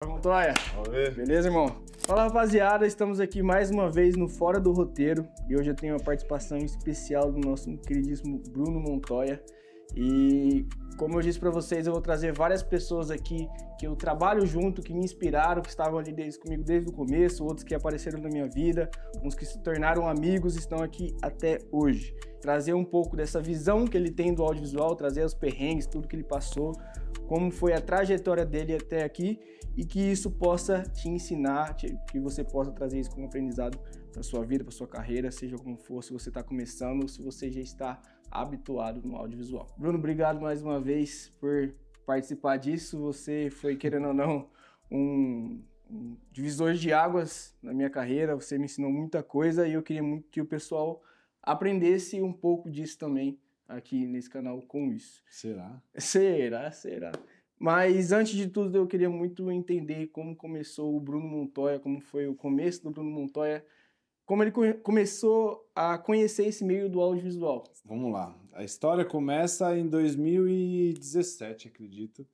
Montoya, beleza, irmão? Fala, rapaziada, estamos aqui mais uma vez no Fora do Roteiro e hoje eu tenho uma participação especial do nosso queridíssimo Bruno Montoya. E como eu disse pra vocês, eu vou trazer várias pessoas aqui que eu trabalho junto, que me inspiraram, que estavam ali comigo desde o começo, outros que apareceram na minha vida, uns que se tornaram amigos e estão aqui até hoje. Trazer um pouco dessa visão que ele tem do audiovisual, trazer os perrengues, tudo que ele passou, como foi a trajetória dele até aqui e que isso possa te ensinar, que você possa trazer isso como aprendizado para sua vida, para sua carreira, seja como for, se você está começando ou se você já está habituado no audiovisual. Bruno, obrigado mais uma vez por participar disso. Você foi, querendo ou não, um divisor de águas na minha carreira. Você me ensinou muita coisa e eu queria muito que o pessoal aprendesse um pouco disso também aqui nesse canal com isso. Será? Será. Mas antes de tudo, eu queria muito entender como começou o Bruno Montoya, como foi o começo do Bruno Montoya, como ele começou a conhecer esse meio do audiovisual. Vamos lá. A história começa em 2017, acredito.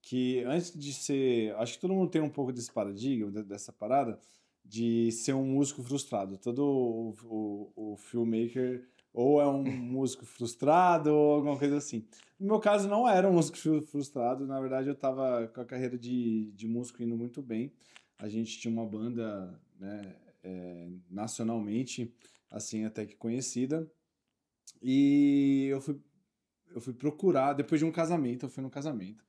Que antes de ser... Acho que todo mundo tem um pouco desse paradigma, dessa parada, de ser um músico frustrado. Todo o filmmaker ou é um músico frustrado ou alguma coisa assim. No meu caso, não era um músico frustrado. Na verdade, eu estava com a carreira de músico indo muito bem. A gente tinha uma banda, né, nacionalmente, assim, até que conhecida. E eu fui procurar, depois de um casamento, eu fui num casamento.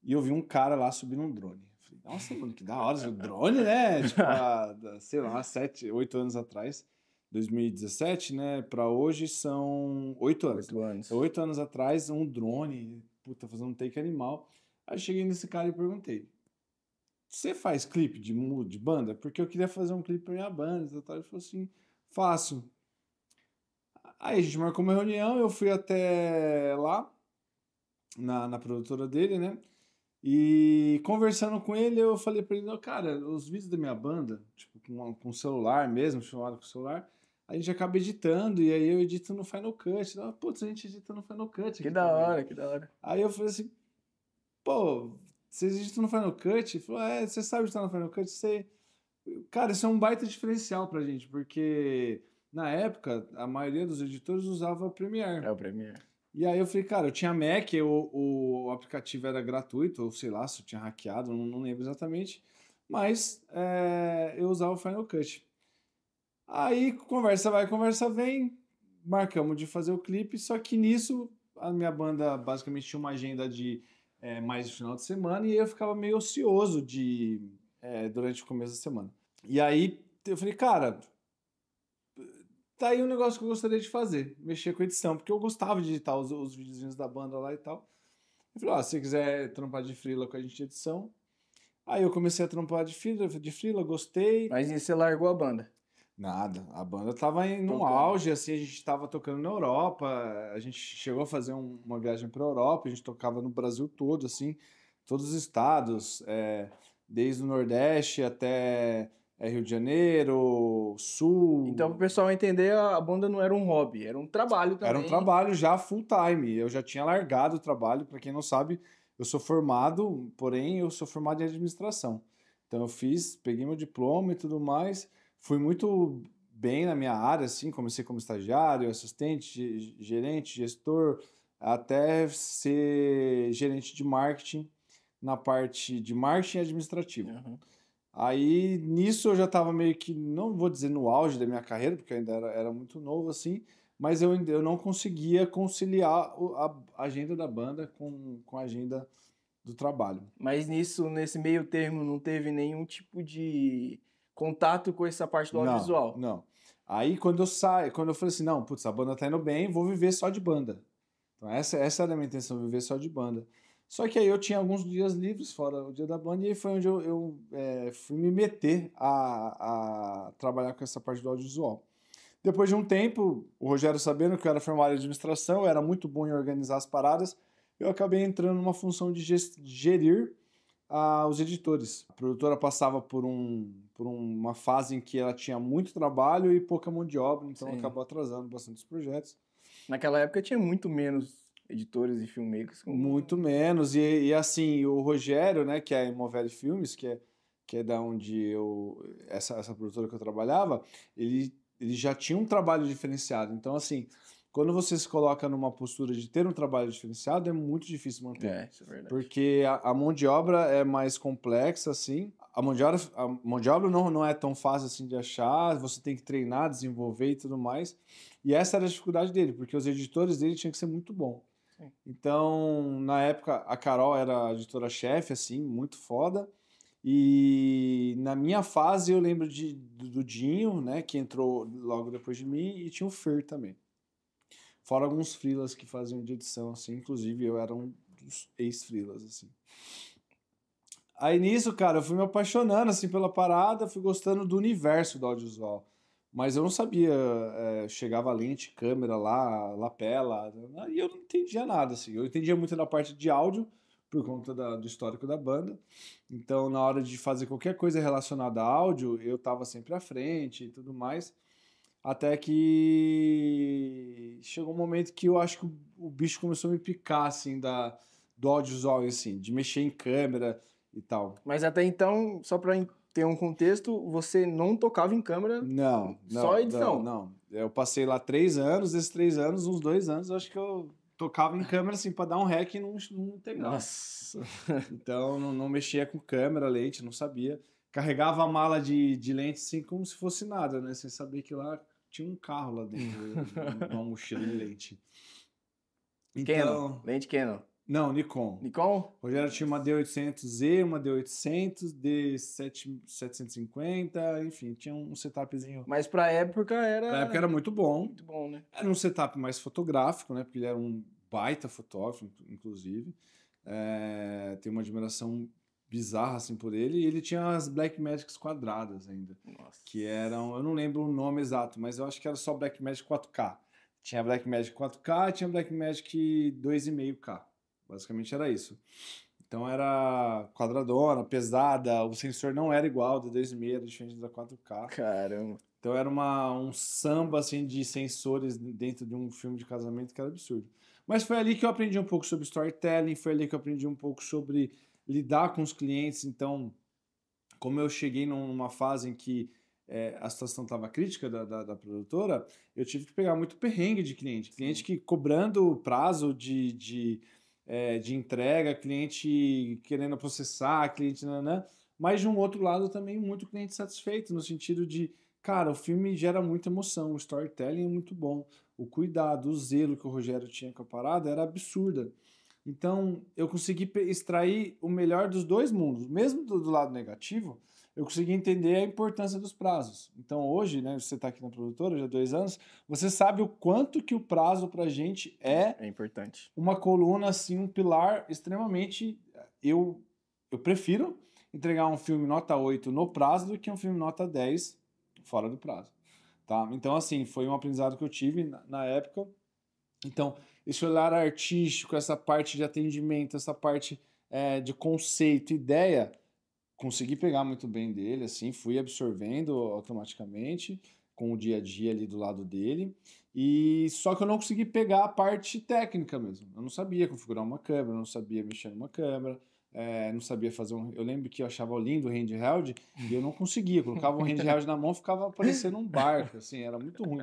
E eu vi um cara lá subindo um drone. Eu falei, nossa, mano, que da hora, o drone, né? Tipo, sei lá, 7, 8 anos atrás, 2017, né? Pra hoje são 8 anos. 8 anos. 8 anos atrás, um drone, puta, fazendo um take animal. Aí eu cheguei nesse cara e perguntei, você faz clipe de banda? Porque eu queria fazer um clipe pra minha banda. Ele falou assim, faço. Aí a gente marcou uma reunião, eu fui até lá, na produtora dele, né? E conversando com ele, eu falei pra ele, cara, os vídeos da minha banda, tipo, com celular mesmo, filmado com celular, a gente acaba editando, e aí eu edito no Final Cut. Putz, a gente edita no Final Cut. Que da hora, que da hora. Aí eu falei assim, pô, vocês editam no Final Cut? Ele falou, você sabe editar no Final Cut? Cara, isso é um baita diferencial pra gente, porque na época, a maioria dos editores usava Premiere. É o Premiere. E aí eu falei, cara, eu tinha Mac, o aplicativo era gratuito, ou sei lá, se eu tinha hackeado, não lembro exatamente, mas eu usava o Final Cut. Aí conversa vai, conversa vem, marcamos de fazer o clipe, só que nisso a minha banda basicamente tinha uma agenda de mais de final de semana e eu ficava meio ocioso durante o começo da semana. E aí eu falei, cara, tá aí um negócio que eu gostaria de fazer, mexer com edição, porque eu gostava de editar os videozinhos da banda lá e tal. Eu falei, se você quiser trampar de freela com a gente de edição. Aí eu comecei a trampar de freela, gostei. Mas e você largou a banda? Nada, a banda tava num auge, assim, a gente tava tocando na Europa, a gente chegou a fazer uma viagem pra Europa, a gente tocava no Brasil todo, assim, todos os estados, desde o Nordeste até Rio de Janeiro, Sul. Então, para o pessoal entender, a banda não era um hobby, era um trabalho também. Era um trabalho já full time. Eu já tinha largado o trabalho. Para quem não sabe, eu sou formado, porém eu sou formado em administração. Então eu peguei meu diploma e tudo mais. Fui muito bem na minha área, assim, comecei como estagiário, assistente, gerente, gestor, até ser gerente de marketing na parte de marketing administrativo. Uhum. Aí, nisso, eu já estava meio que, não vou dizer no auge da minha carreira, porque eu ainda era muito novo, assim, mas eu não conseguia conciliar a agenda da banda com a agenda do trabalho. Mas nesse meio termo, não teve nenhum tipo de contato com essa parte do audiovisual? Não. Aí, quando eu falei assim, não, putz, a banda tá indo bem, vou viver só de banda. Então, essa era a minha intenção, viver só de banda. Só que aí eu tinha alguns dias livres, fora o dia da banda, e aí foi onde eu fui me meter a trabalhar com essa parte do audiovisual. Depois de um tempo, o Rogério sabendo que eu era formado em administração, eu era muito bom em organizar as paradas, eu acabei entrando numa função de gerir os editores. A produtora passava por uma fase em que ela tinha muito trabalho e pouca mão de obra, então acabou atrasando bastante os projetos. Naquela época tinha muito menos editores e filmmakers. Muito menos. E assim, o Rogério, né, que é a Imovelli Filmes, que é da onde essa produtora que eu trabalhava, ele já tinha um trabalho diferenciado. Então, assim, quando você se coloca numa postura de ter um trabalho diferenciado, é muito difícil manter. Isso é verdade. Porque a mão de obra é mais complexa, assim. A mão de obra não é tão fácil assim de achar, você tem que treinar, desenvolver e tudo mais. E essa era a dificuldade dele, porque os editores dele tinham que ser muito bons. Então, na época, a Carol era a editora-chefe, assim, muito foda. E na minha fase eu lembro do Dinho, né, que entrou logo depois de mim, e tinha o Fer também. Fora alguns freelas que faziam de edição, assim, inclusive eu era um dos ex-freelas, assim. Aí nisso, cara, eu fui me apaixonando, assim, pela parada, fui gostando do universo do audiovisual. Mas eu não sabia, chegava lente, câmera lá, lapela, e eu não entendia nada, assim. Eu entendia muito da parte de áudio, por conta do histórico da banda. Então, na hora de fazer qualquer coisa relacionada a áudio, eu tava sempre à frente e tudo mais. Até que chegou um momento que eu acho que o bicho começou a me picar, assim, do audiovisual, assim, de mexer em câmera e tal. Mas até então, só pra ter um contexto, você não tocava em câmera? Não. Só edição? Não. Eu passei lá 3 anos, desses 3 anos, uns 2 anos, eu acho que eu tocava em câmera, assim, pra dar um rec num integral. Nossa! Então, não mexia com câmera, lente, não sabia. Carregava a mala de lente, assim, como se fosse nada, né? Sem saber que lá tinha um carro lá dentro, uma mochila de lente. Então, Canon? Lente Canon? Não, Nikon. Nikon? O Rogério tinha uma D800Z, uma D800, D750, enfim, tinha um setupzinho. Mas pra época era... Pra época era muito bom. Muito bom, né? Era um setup mais fotográfico, né? Porque ele era um baita fotógrafo, inclusive. Tem uma admiração bizarra, assim, por ele. E ele tinha as Blackmagics quadradas ainda. Nossa. Que eram... Eu não lembro o nome exato, mas eu acho que era só Blackmagic 4K. Tinha Blackmagic 4K e tinha Blackmagic 2,5K. Basicamente era isso. Então era quadradona, pesada, o sensor não era igual, da 2,5 era diferente da 4K. Caramba. Então era um samba assim, de sensores dentro de um filme de casamento que era absurdo. Mas foi ali que eu aprendi um pouco sobre storytelling, foi ali que eu aprendi um pouco sobre lidar com os clientes. Então, como eu cheguei numa fase em que a situação estava crítica da produtora, eu tive que pegar muito perrengue de cliente. Cliente que cobrando prazo de entrega, cliente querendo processar, cliente... Mas de um outro lado também muito cliente satisfeito, no sentido de, cara, o filme gera muita emoção, o storytelling é muito bom, o cuidado, o zelo que o Rogério tinha com a parada era absurda. Então, eu consegui extrair o melhor dos dois mundos. Mesmo do lado negativo, eu consegui entender a importância dos prazos. Então, hoje, né, você está aqui na produtora, já há 2 anos, você sabe o quanto que o prazo para a gente é importante. Uma coluna, assim, um pilar extremamente... Eu prefiro entregar um filme nota 8 no prazo do que um filme nota 10 fora do prazo. Tá? Então, assim, foi um aprendizado que eu tive na época. Então, esse olhar artístico, essa parte de atendimento, essa parte de conceito, ideia, consegui pegar muito bem dele, assim, fui absorvendo automaticamente com o dia a dia ali do lado dele, e só que eu não consegui pegar a parte técnica mesmo. Eu não sabia configurar uma câmera, não sabia mexer numa câmera, não sabia fazer Eu lembro que eu achava lindo o handheld e eu não conseguia. Colocava o handheld na mão, ficava parecendo um barco, assim, era muito ruim.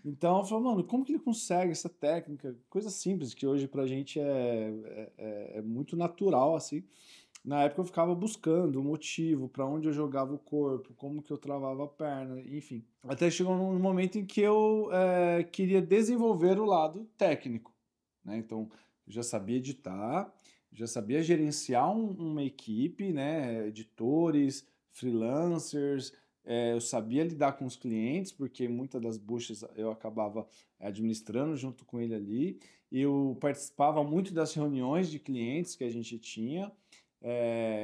Então eu falei, mano, como que ele consegue essa técnica? Coisa simples, que hoje pra gente é muito natural, assim. Na época eu ficava buscando o motivo, para onde eu jogava o corpo, como que eu travava a perna, enfim. Até chegou num momento em que eu queria desenvolver o lado técnico, né? Então, eu já sabia editar, já sabia gerenciar uma equipe, né? Editores, freelancers, eu sabia lidar com os clientes, porque muitas das buchas eu acabava administrando junto com ele ali. Eu participava muito das reuniões de clientes que a gente tinha.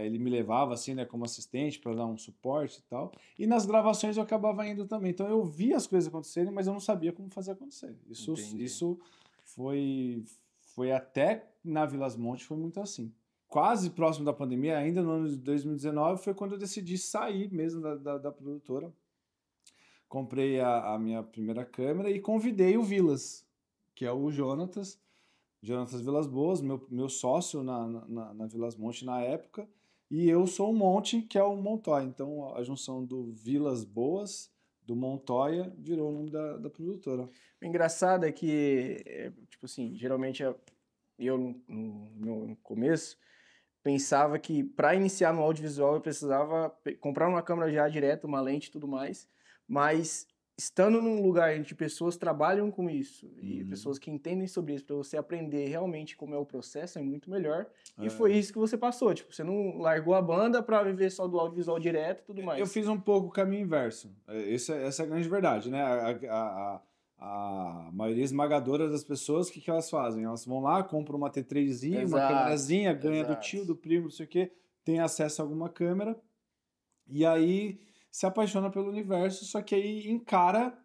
Ele me levava assim, né, como assistente para dar um suporte e tal. E nas gravações eu acabava indo também. Então eu via as coisas acontecerem, mas eu não sabia como fazer acontecer. Isso foi até na Vilas Montes, foi muito assim. Quase próximo da pandemia, ainda no ano de 2019, foi quando eu decidi sair mesmo da produtora. Comprei a minha primeira câmera e convidei o Vilas, que é o Jonatas, Jonatas Vilas Boas, meu sócio na Vilas Monte na época, e eu sou o Monte, que é o Montoya. Então, a junção do Vilas Boas, do Montoya, virou o nome da produtora. O engraçado é que, tipo assim, geralmente eu no começo pensava que para iniciar no audiovisual eu precisava comprar uma câmera já direto, uma lente e tudo mais, mas estando num lugar em que pessoas trabalham com isso e pessoas que entendem sobre isso, para você aprender realmente como é o processo, é muito melhor. E foi isso que você passou, tipo, você não largou a banda para viver só do audiovisual direto e tudo mais. Eu fiz um pouco o caminho inverso. Essa é a grande verdade, né? A maioria esmagadora das pessoas, o que elas fazem? Elas vão lá, compram uma T3i, uma câmerazinha, ganha do tio, do primo, não sei o quê, tem acesso a alguma câmera, e aí se apaixona pelo universo, só que aí encara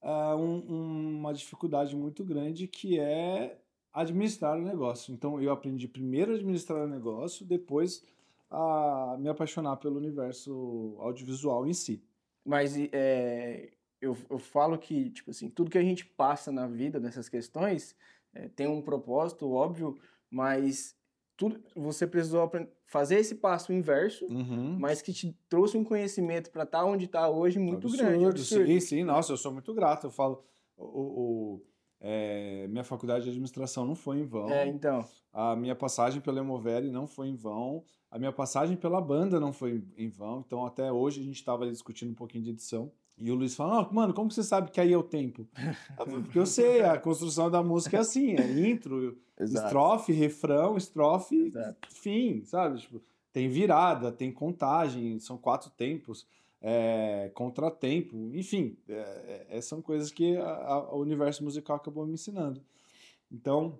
uma dificuldade muito grande, que é administrar o negócio. Então eu aprendi primeiro a administrar o negócio, depois a me apaixonar pelo universo audiovisual em si. Mas eu falo que, tipo assim, tudo que a gente passa na vida nessas questões tem um propósito, óbvio, mas você precisou fazer esse passo inverso, mas que te trouxe um conhecimento para estar onde está hoje muito grande. Absurdo. Sim, nossa, eu sou muito grato. Eu falo, minha faculdade de administração não foi em vão. Então. A minha passagem pela Emovere não foi em vão. A minha passagem pela banda não foi em vão. Então, até hoje, a gente estava discutindo um pouquinho de edição. E o Luiz fala, mano, como que você sabe que aí é o tempo? Porque eu sei, a construção da música é assim, é intro, estrofe, refrão, estrofe, fim, sabe? Tipo, tem virada, tem contagem, são 4 tempos, contratempo, enfim, são coisas que o universo musical acabou me ensinando. Então,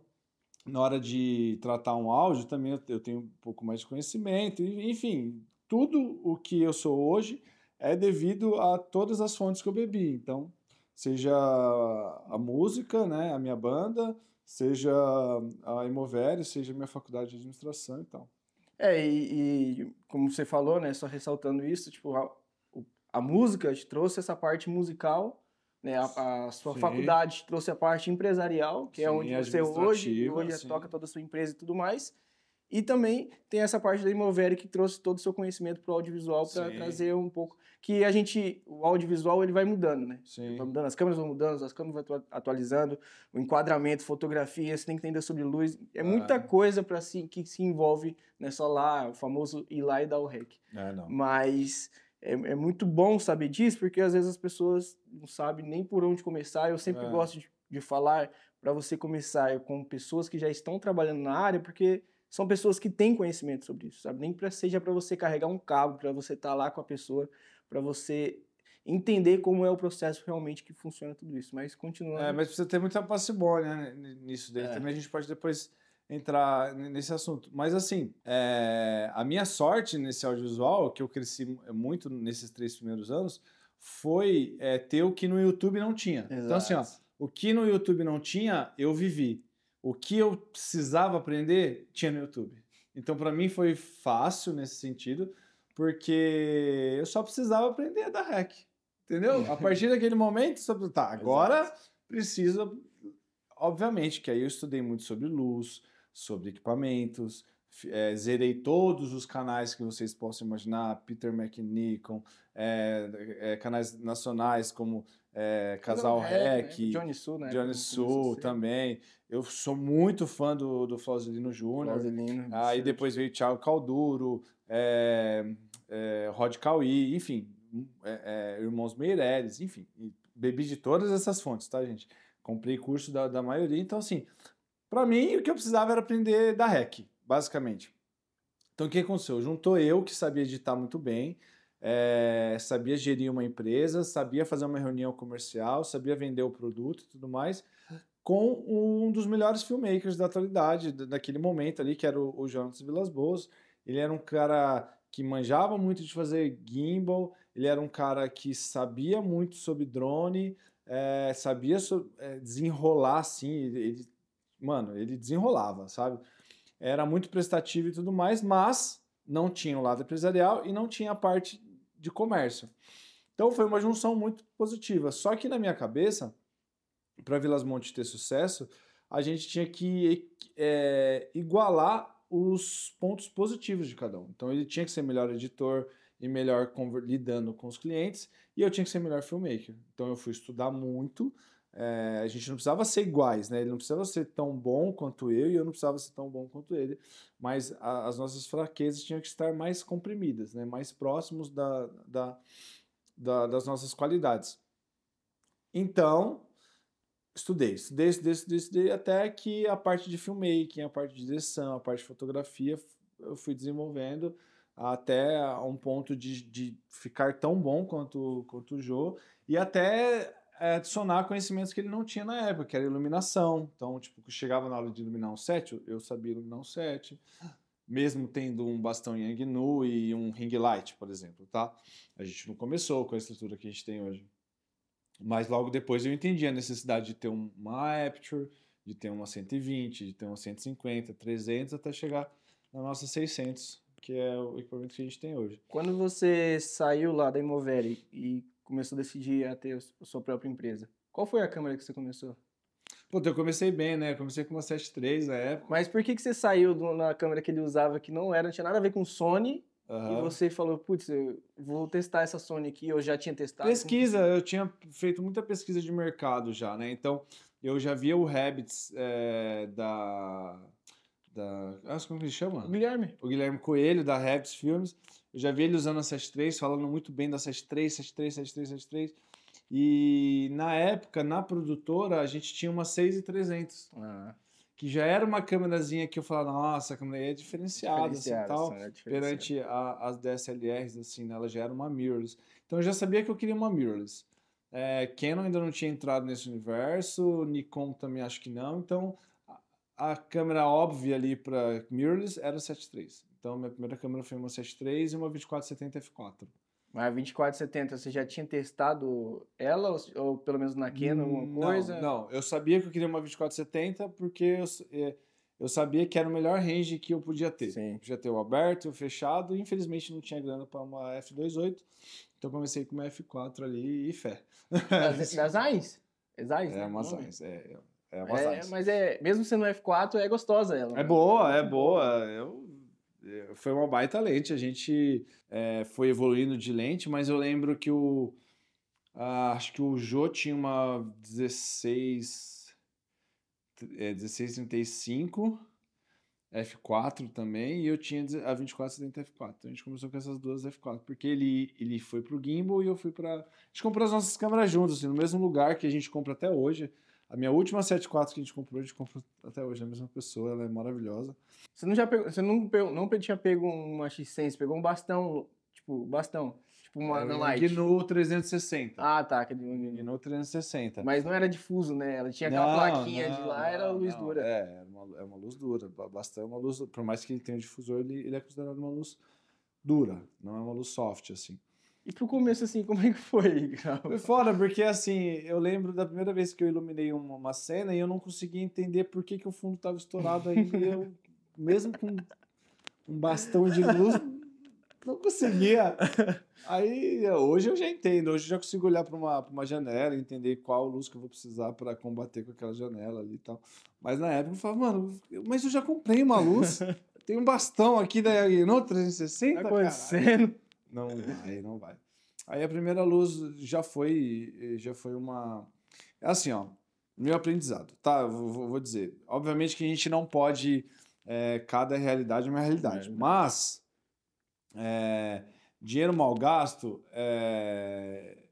na hora de tratar um áudio, também eu tenho um pouco mais de conhecimento, enfim, tudo o que eu sou hoje é devido a todas as fontes que eu bebi. Então, seja a música, né, a minha banda, seja a Emovere, seja a minha faculdade de administração e tal. E como você falou, né, só ressaltando isso, tipo, a música te trouxe essa parte musical, né, a sua faculdade te trouxe a parte empresarial, que é onde você hoje toca toda a sua empresa e tudo mais. E também tem essa parte da Emovere que trouxe todo o seu conhecimento para o audiovisual, para trazer um pouco... Que o audiovisual, ele vai mudando, né? Sim. Vai mudando, as câmeras vão mudando, as câmeras vão atualizando, o enquadramento, fotografia, você tem que entender sobre luz. É muita coisa que se envolve, não é só lá, o famoso ir lá e dar o rec. Não. Mas é muito bom saber disso, porque às vezes as pessoas não sabem nem por onde começar. Eu sempre gosto de falar para você começar com pessoas que já estão trabalhando na área, porque... são pessoas que têm conhecimento sobre isso, sabe? Nem seja para você carregar um cabo, para você estar lá com a pessoa, para você entender como é o processo realmente que funciona tudo isso. Mas continuando... mas precisa ter muita parcimônia, né, nisso daí. Também a gente pode depois entrar nesse assunto. Mas assim, a minha sorte nesse audiovisual, que eu cresci muito nesses 3 primeiros anos, foi ter o que no YouTube não tinha. Exato. Então assim, o que no YouTube não tinha, eu vivi. O que eu precisava aprender, tinha no YouTube. Então, para mim, foi fácil nesse sentido, porque eu só precisava aprender a dar rec. Entendeu? A partir daquele momento, agora precisa... Obviamente que aí eu estudei muito sobre luz, sobre equipamentos, zerei todos os canais que vocês possam imaginar, Peter McNicon, canais nacionais como Casal Rec, né? Johnny Su, né? Johnny Su também. Eu sou muito fã do Flauzelino Júnior. Aí depois veio Thiago Calduro, Rod Cauí, enfim, Irmãos Meirelles, enfim. Bebi de todas essas fontes, tá, gente? Comprei curso da maioria. Então, assim, para mim, o que eu precisava era aprender da REC, basicamente. Então, o que aconteceu? Juntou eu, que sabia editar muito bem, sabia gerir uma empresa, sabia fazer uma reunião comercial, sabia vender o produto e tudo mais, com um dos melhores filmmakers da atualidade, daquele momento ali, que era o Jonatas Vilas Boas. Ele era um cara que manjava muito de fazer gimbal, ele era um cara que sabia muito sobre drone, sabia desenrolar, assim, ele desenrolava, sabe? Era muito prestativo e tudo mais, mas não tinha o lado empresarial e não tinha a parte de comércio. Então foi uma junção muito positiva. Só que na minha cabeça, para Vilas Monte ter sucesso, a gente tinha que igualar os pontos positivos de cada um. Então ele tinha que ser melhor editor e melhor lidando com os clientes, e eu tinha que ser melhor filmmaker. Então eu fui estudar muito. A gente não precisava ser iguais, né? Ele não precisava ser tão bom quanto eu e eu não precisava ser tão bom quanto ele, mas as nossas fraquezas tinham que estar mais comprimidas, né? Mais próximos das nossas qualidades. Então, estudei até que a parte de filmmaking, a parte de direção, a parte de fotografia, eu fui desenvolvendo até um ponto de ficar tão bom quanto o Jô, e até adicionar conhecimentos que ele não tinha na época, que era iluminação. Então, tipo, chegava na hora de iluminar um set, eu sabia iluminar um set, mesmo tendo um bastão Yangnu e um ring light, por exemplo, tá? A gente não começou com a estrutura que a gente tem hoje. Mas logo depois eu entendi a necessidade de ter uma Aperture, de ter uma 120, de ter uma 150, 300, até chegar na nossa 600, que é o equipamento que a gente tem hoje. Quando você saiu lá da Imovere e começou a decidir a ter a sua própria empresa, qual foi a câmera que você começou? Pô, eu comecei bem, né? Eu comecei com uma 7.3 na época. Mas por que você saiu na câmera que ele usava que não tinha nada a ver com Sony? E você falou, putz, eu vou testar essa Sony aqui, eu já tinha testado. Pesquisa, eu tinha feito muita pesquisa de mercado já, né? Então, eu já via o Habits como que ele chama? O Guilherme. O Guilherme Coelho, da Habits Filmes. Eu já vi ele usando a 7.3, falando muito bem da 7.3. E na época, na produtora, a gente tinha uma 6.300. Que já era uma câmerazinha que eu falava, nossa, a câmera aí é diferenciada, assim, tal, perante as DSLRs, assim, né? Ela já era uma mirrorless. Então eu já sabia que eu queria uma mirrorless. Canon ainda não tinha entrado nesse universo, Nikon também acho que não, então a câmera óbvia ali para mirrorless era a 7.3. Então minha primeira câmera foi uma 7.3 e uma 2470 f4. Mas a 2470, você já tinha testado ela ou pelo menos na Canon alguma coisa? Não, eu sabia que eu queria uma 2470 porque eu sabia que era o melhor range que eu podia ter. Sim. Podia ter o aberto, o fechado, e infelizmente não tinha grana para uma f2.8, então comecei com uma f4 ali e fé. Das Zeiss? É uma Zeiss, é uma Zeiss. Mas mesmo sendo F4, é gostosa ela. É boa. Foi uma baita lente, a gente foi evoluindo de lente, mas eu lembro que acho que o Jô tinha uma 1635 F4 também, e eu tinha a 2470 F4. Então a gente começou com essas duas F4, porque ele foi pro gimbal e eu fui pra... A gente comprou as nossas câmeras juntos, assim, no mesmo lugar que a gente compra até hoje. A minha última 7.4 que a gente comprou até hoje, a mesma pessoa, ela é maravilhosa. Você não tinha pego uma X100, você pegou um bastão, tipo uma Light. Gnu 360. Ah, tá. Gnu 360. Mas não era difuso, né? Ela tinha aquela plaquinha de lá, era luz dura. É uma luz dura. Bastão é uma luz, por mais que ele tenha um difusor, ele é considerado uma luz dura, não é uma luz soft, assim. E pro começo, assim, como é que foi? Foi foda, porque assim, eu lembro da primeira vez que eu iluminei uma cena e eu não conseguia entender por que o fundo estava estourado ainda. E eu, mesmo com um bastão de luz, não conseguia. Aí, hoje eu já entendo. Hoje eu já consigo olhar para uma janela e entender qual luz que eu vou precisar para combater com aquela janela ali e tal. Mas na época eu falava, mano, mas eu já comprei uma luz. Tem um bastão aqui da Gnu 360, tá acontecendo? Não vai. Aí a primeira luz já foi uma... Assim, ó, meu aprendizado, tá? Vou dizer. Obviamente que a gente não pode... cada realidade é uma realidade. Mas dinheiro mal gasto é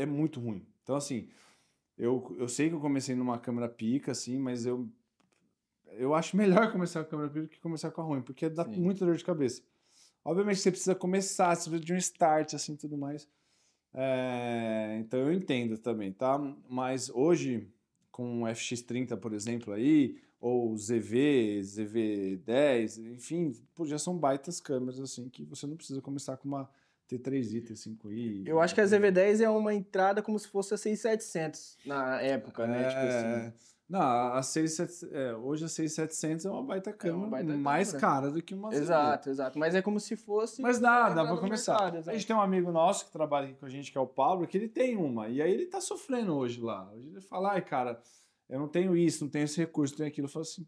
muito ruim. Então, assim, eu sei que eu comecei numa câmera pica, assim, mas eu acho melhor começar com a câmera pica do que começar com a ruim, porque dá muita dor de cabeça. Obviamente você precisa começar, você precisa de um start, assim, tudo mais. Então eu entendo também, tá? Mas hoje, com o FX30, por exemplo, aí, ou ZV-10, enfim, já são baitas câmeras, assim, que você não precisa começar com uma T3i, T5i. Eu acho que a ZV-10 é uma entrada como se fosse a 6700 na época, né? Tipo assim. Não, hoje a 6700 é uma baita câmera, mais cara do que uma ZV. Exato. Mas é como se fosse... Mas dá pra começar. A gente tem um amigo nosso que trabalha aqui com a gente, que é o Pablo, que ele tem uma. E aí ele tá sofrendo hoje lá. Hoje ele fala, cara, eu não tenho isso, não tenho esse recurso, não tenho aquilo. Eu falo assim,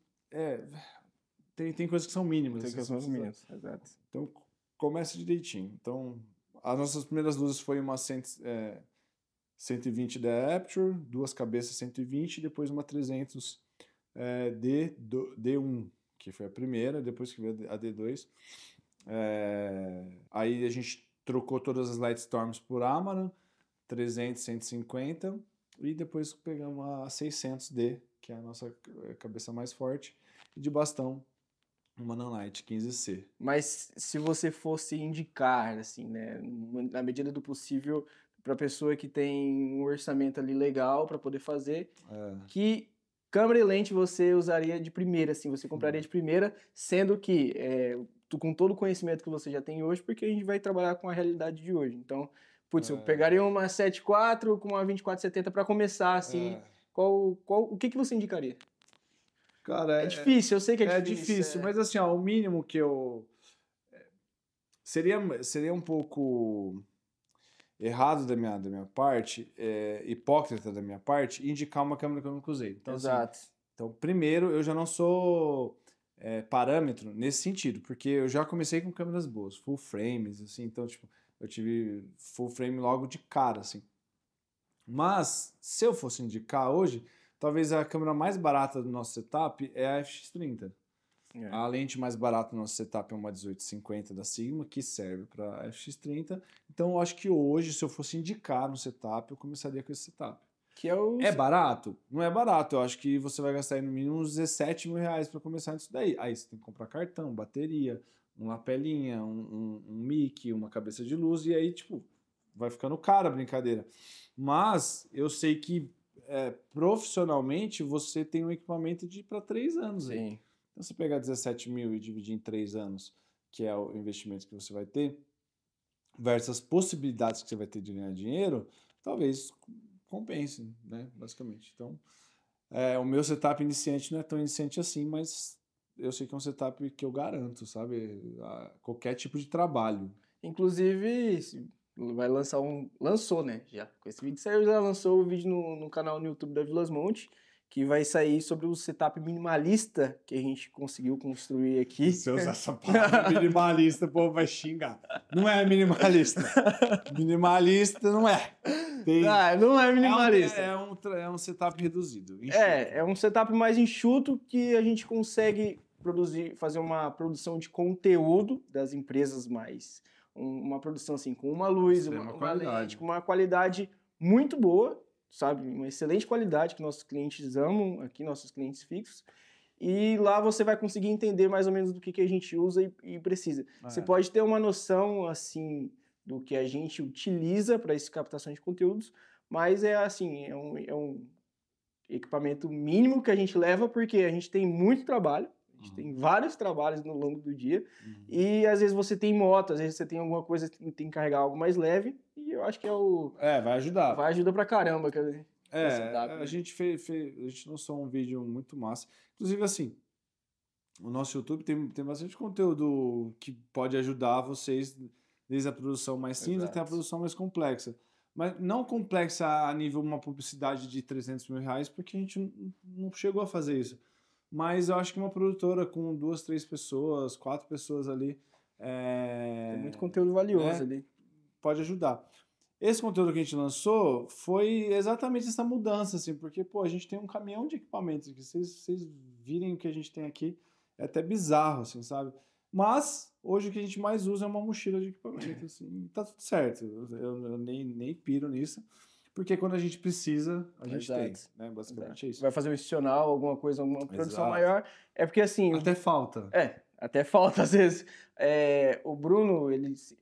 tem coisas que são mínimas. Tem coisas que são mínimas, exato. Então, começa direitinho. Então, as nossas primeiras luzes foi uma 120 diopter, 2 cabeças 120, depois uma 300 D1, que foi a primeira, depois que veio a D2. Aí a gente trocou todas as Lightstorms por Amaran, 300, 150, e depois pegamos a 600D, que é a nossa cabeça mais forte, e de bastão, uma Nanlite 15C. Mas se você fosse indicar, assim, né, na medida do possível, para pessoa que tem um orçamento ali legal para poder fazer, que câmera e lente você usaria de primeira, assim, você compraria de primeira, sendo que com todo o conhecimento que você já tem hoje, porque a gente vai trabalhar com a realidade de hoje. Então, eu pegaria uma 7.4 com uma 24-70 para começar, assim, o que você indicaria? Cara, é difícil, eu sei que é difícil. É difícil, mas assim, o mínimo que eu... Seria um pouco errado da minha parte, hipócrita da minha parte, indicar uma câmera que eu nunca usei. Então, exato. Assim, então, primeiro, eu já não sou parâmetro nesse sentido, porque eu já comecei com câmeras boas, full frames, assim, então, tipo, eu tive full frame logo de cara, assim. Mas, se eu fosse indicar hoje... Talvez a câmera mais barata do nosso setup é a FX30. A lente mais barata do nosso setup é uma 1850 da Sigma, que serve para a FX30. Então, eu acho que hoje, se eu fosse indicar no setup, eu começaria com esse setup. Que é barato? Não é barato. Eu acho que você vai gastar aí no mínimo uns 17 mil reais para começar nisso daí. Aí você tem que comprar cartão, bateria, uma lapelinha, um mic, uma cabeça de luz, e aí, tipo, vai ficando caro a brincadeira. Mas eu sei que profissionalmente você tem um equipamento para 3 anos. Sim. Aí. Então, você pegar 17 mil e dividir em 3 anos, que é o investimento que você vai ter, versus as possibilidades que você vai ter de ganhar dinheiro, talvez compense, né? Basicamente. Então, o meu setup iniciante não é tão iniciante assim, mas eu sei que é um setup que eu garanto, sabe? Qualquer tipo de trabalho. Inclusive... vai lançar lançou, né, já. Com esse vídeo saiu, já lançou o vídeo no canal no YouTube da Vilas Monte, que vai sair sobre o setup minimalista que a gente conseguiu construir aqui. Se eu usar essa palavra minimalista, o povo vai xingar. Não é minimalista. Minimalista não é. Não é minimalista. É um setup reduzido. Enxuto. É um setup mais enxuto que a gente consegue fazer uma produção de conteúdo das empresas mais... uma produção assim, com uma luz, uma lente, com uma qualidade muito boa, sabe? Uma excelente qualidade que nossos clientes amam, aqui nossos clientes fixos. E lá você vai conseguir entender mais ou menos do que a gente usa e precisa. Você pode ter uma noção, assim, do que a gente utiliza para essa captação de conteúdos, mas é um equipamento mínimo que a gente leva porque a gente tem muito trabalho. A gente tem vários trabalhos no longo do dia e às vezes você tem moto, às vezes você tem alguma coisa que tem que carregar algo mais leve e eu acho que vai ajudar. Vai ajudar pra caramba. A gente a gente lançou um vídeo muito massa. Inclusive, assim, o nosso YouTube tem bastante conteúdo que pode ajudar vocês desde a produção mais simples até a produção mais complexa. Mas não complexa a nível uma publicidade de 300 mil reais, porque a gente não chegou a fazer isso. Mas eu acho que uma produtora com 2, 3 pessoas, 4 pessoas ali... tem muito conteúdo valioso ali. Pode ajudar. Esse conteúdo que a gente lançou foi exatamente essa mudança, assim, porque, a gente tem um caminhão de equipamentos, que vocês virem o que a gente tem aqui, é até bizarro, assim, sabe? Mas, hoje o que a gente mais usa é uma mochila de equipamento, assim, tá tudo certo, eu nem piro nisso. Porque quando a gente precisa, a gente tem, né? Basicamente é isso. Vai fazer um institucional, alguma coisa, alguma produção maior. É porque assim... Até falta. Até falta às vezes. O Bruno,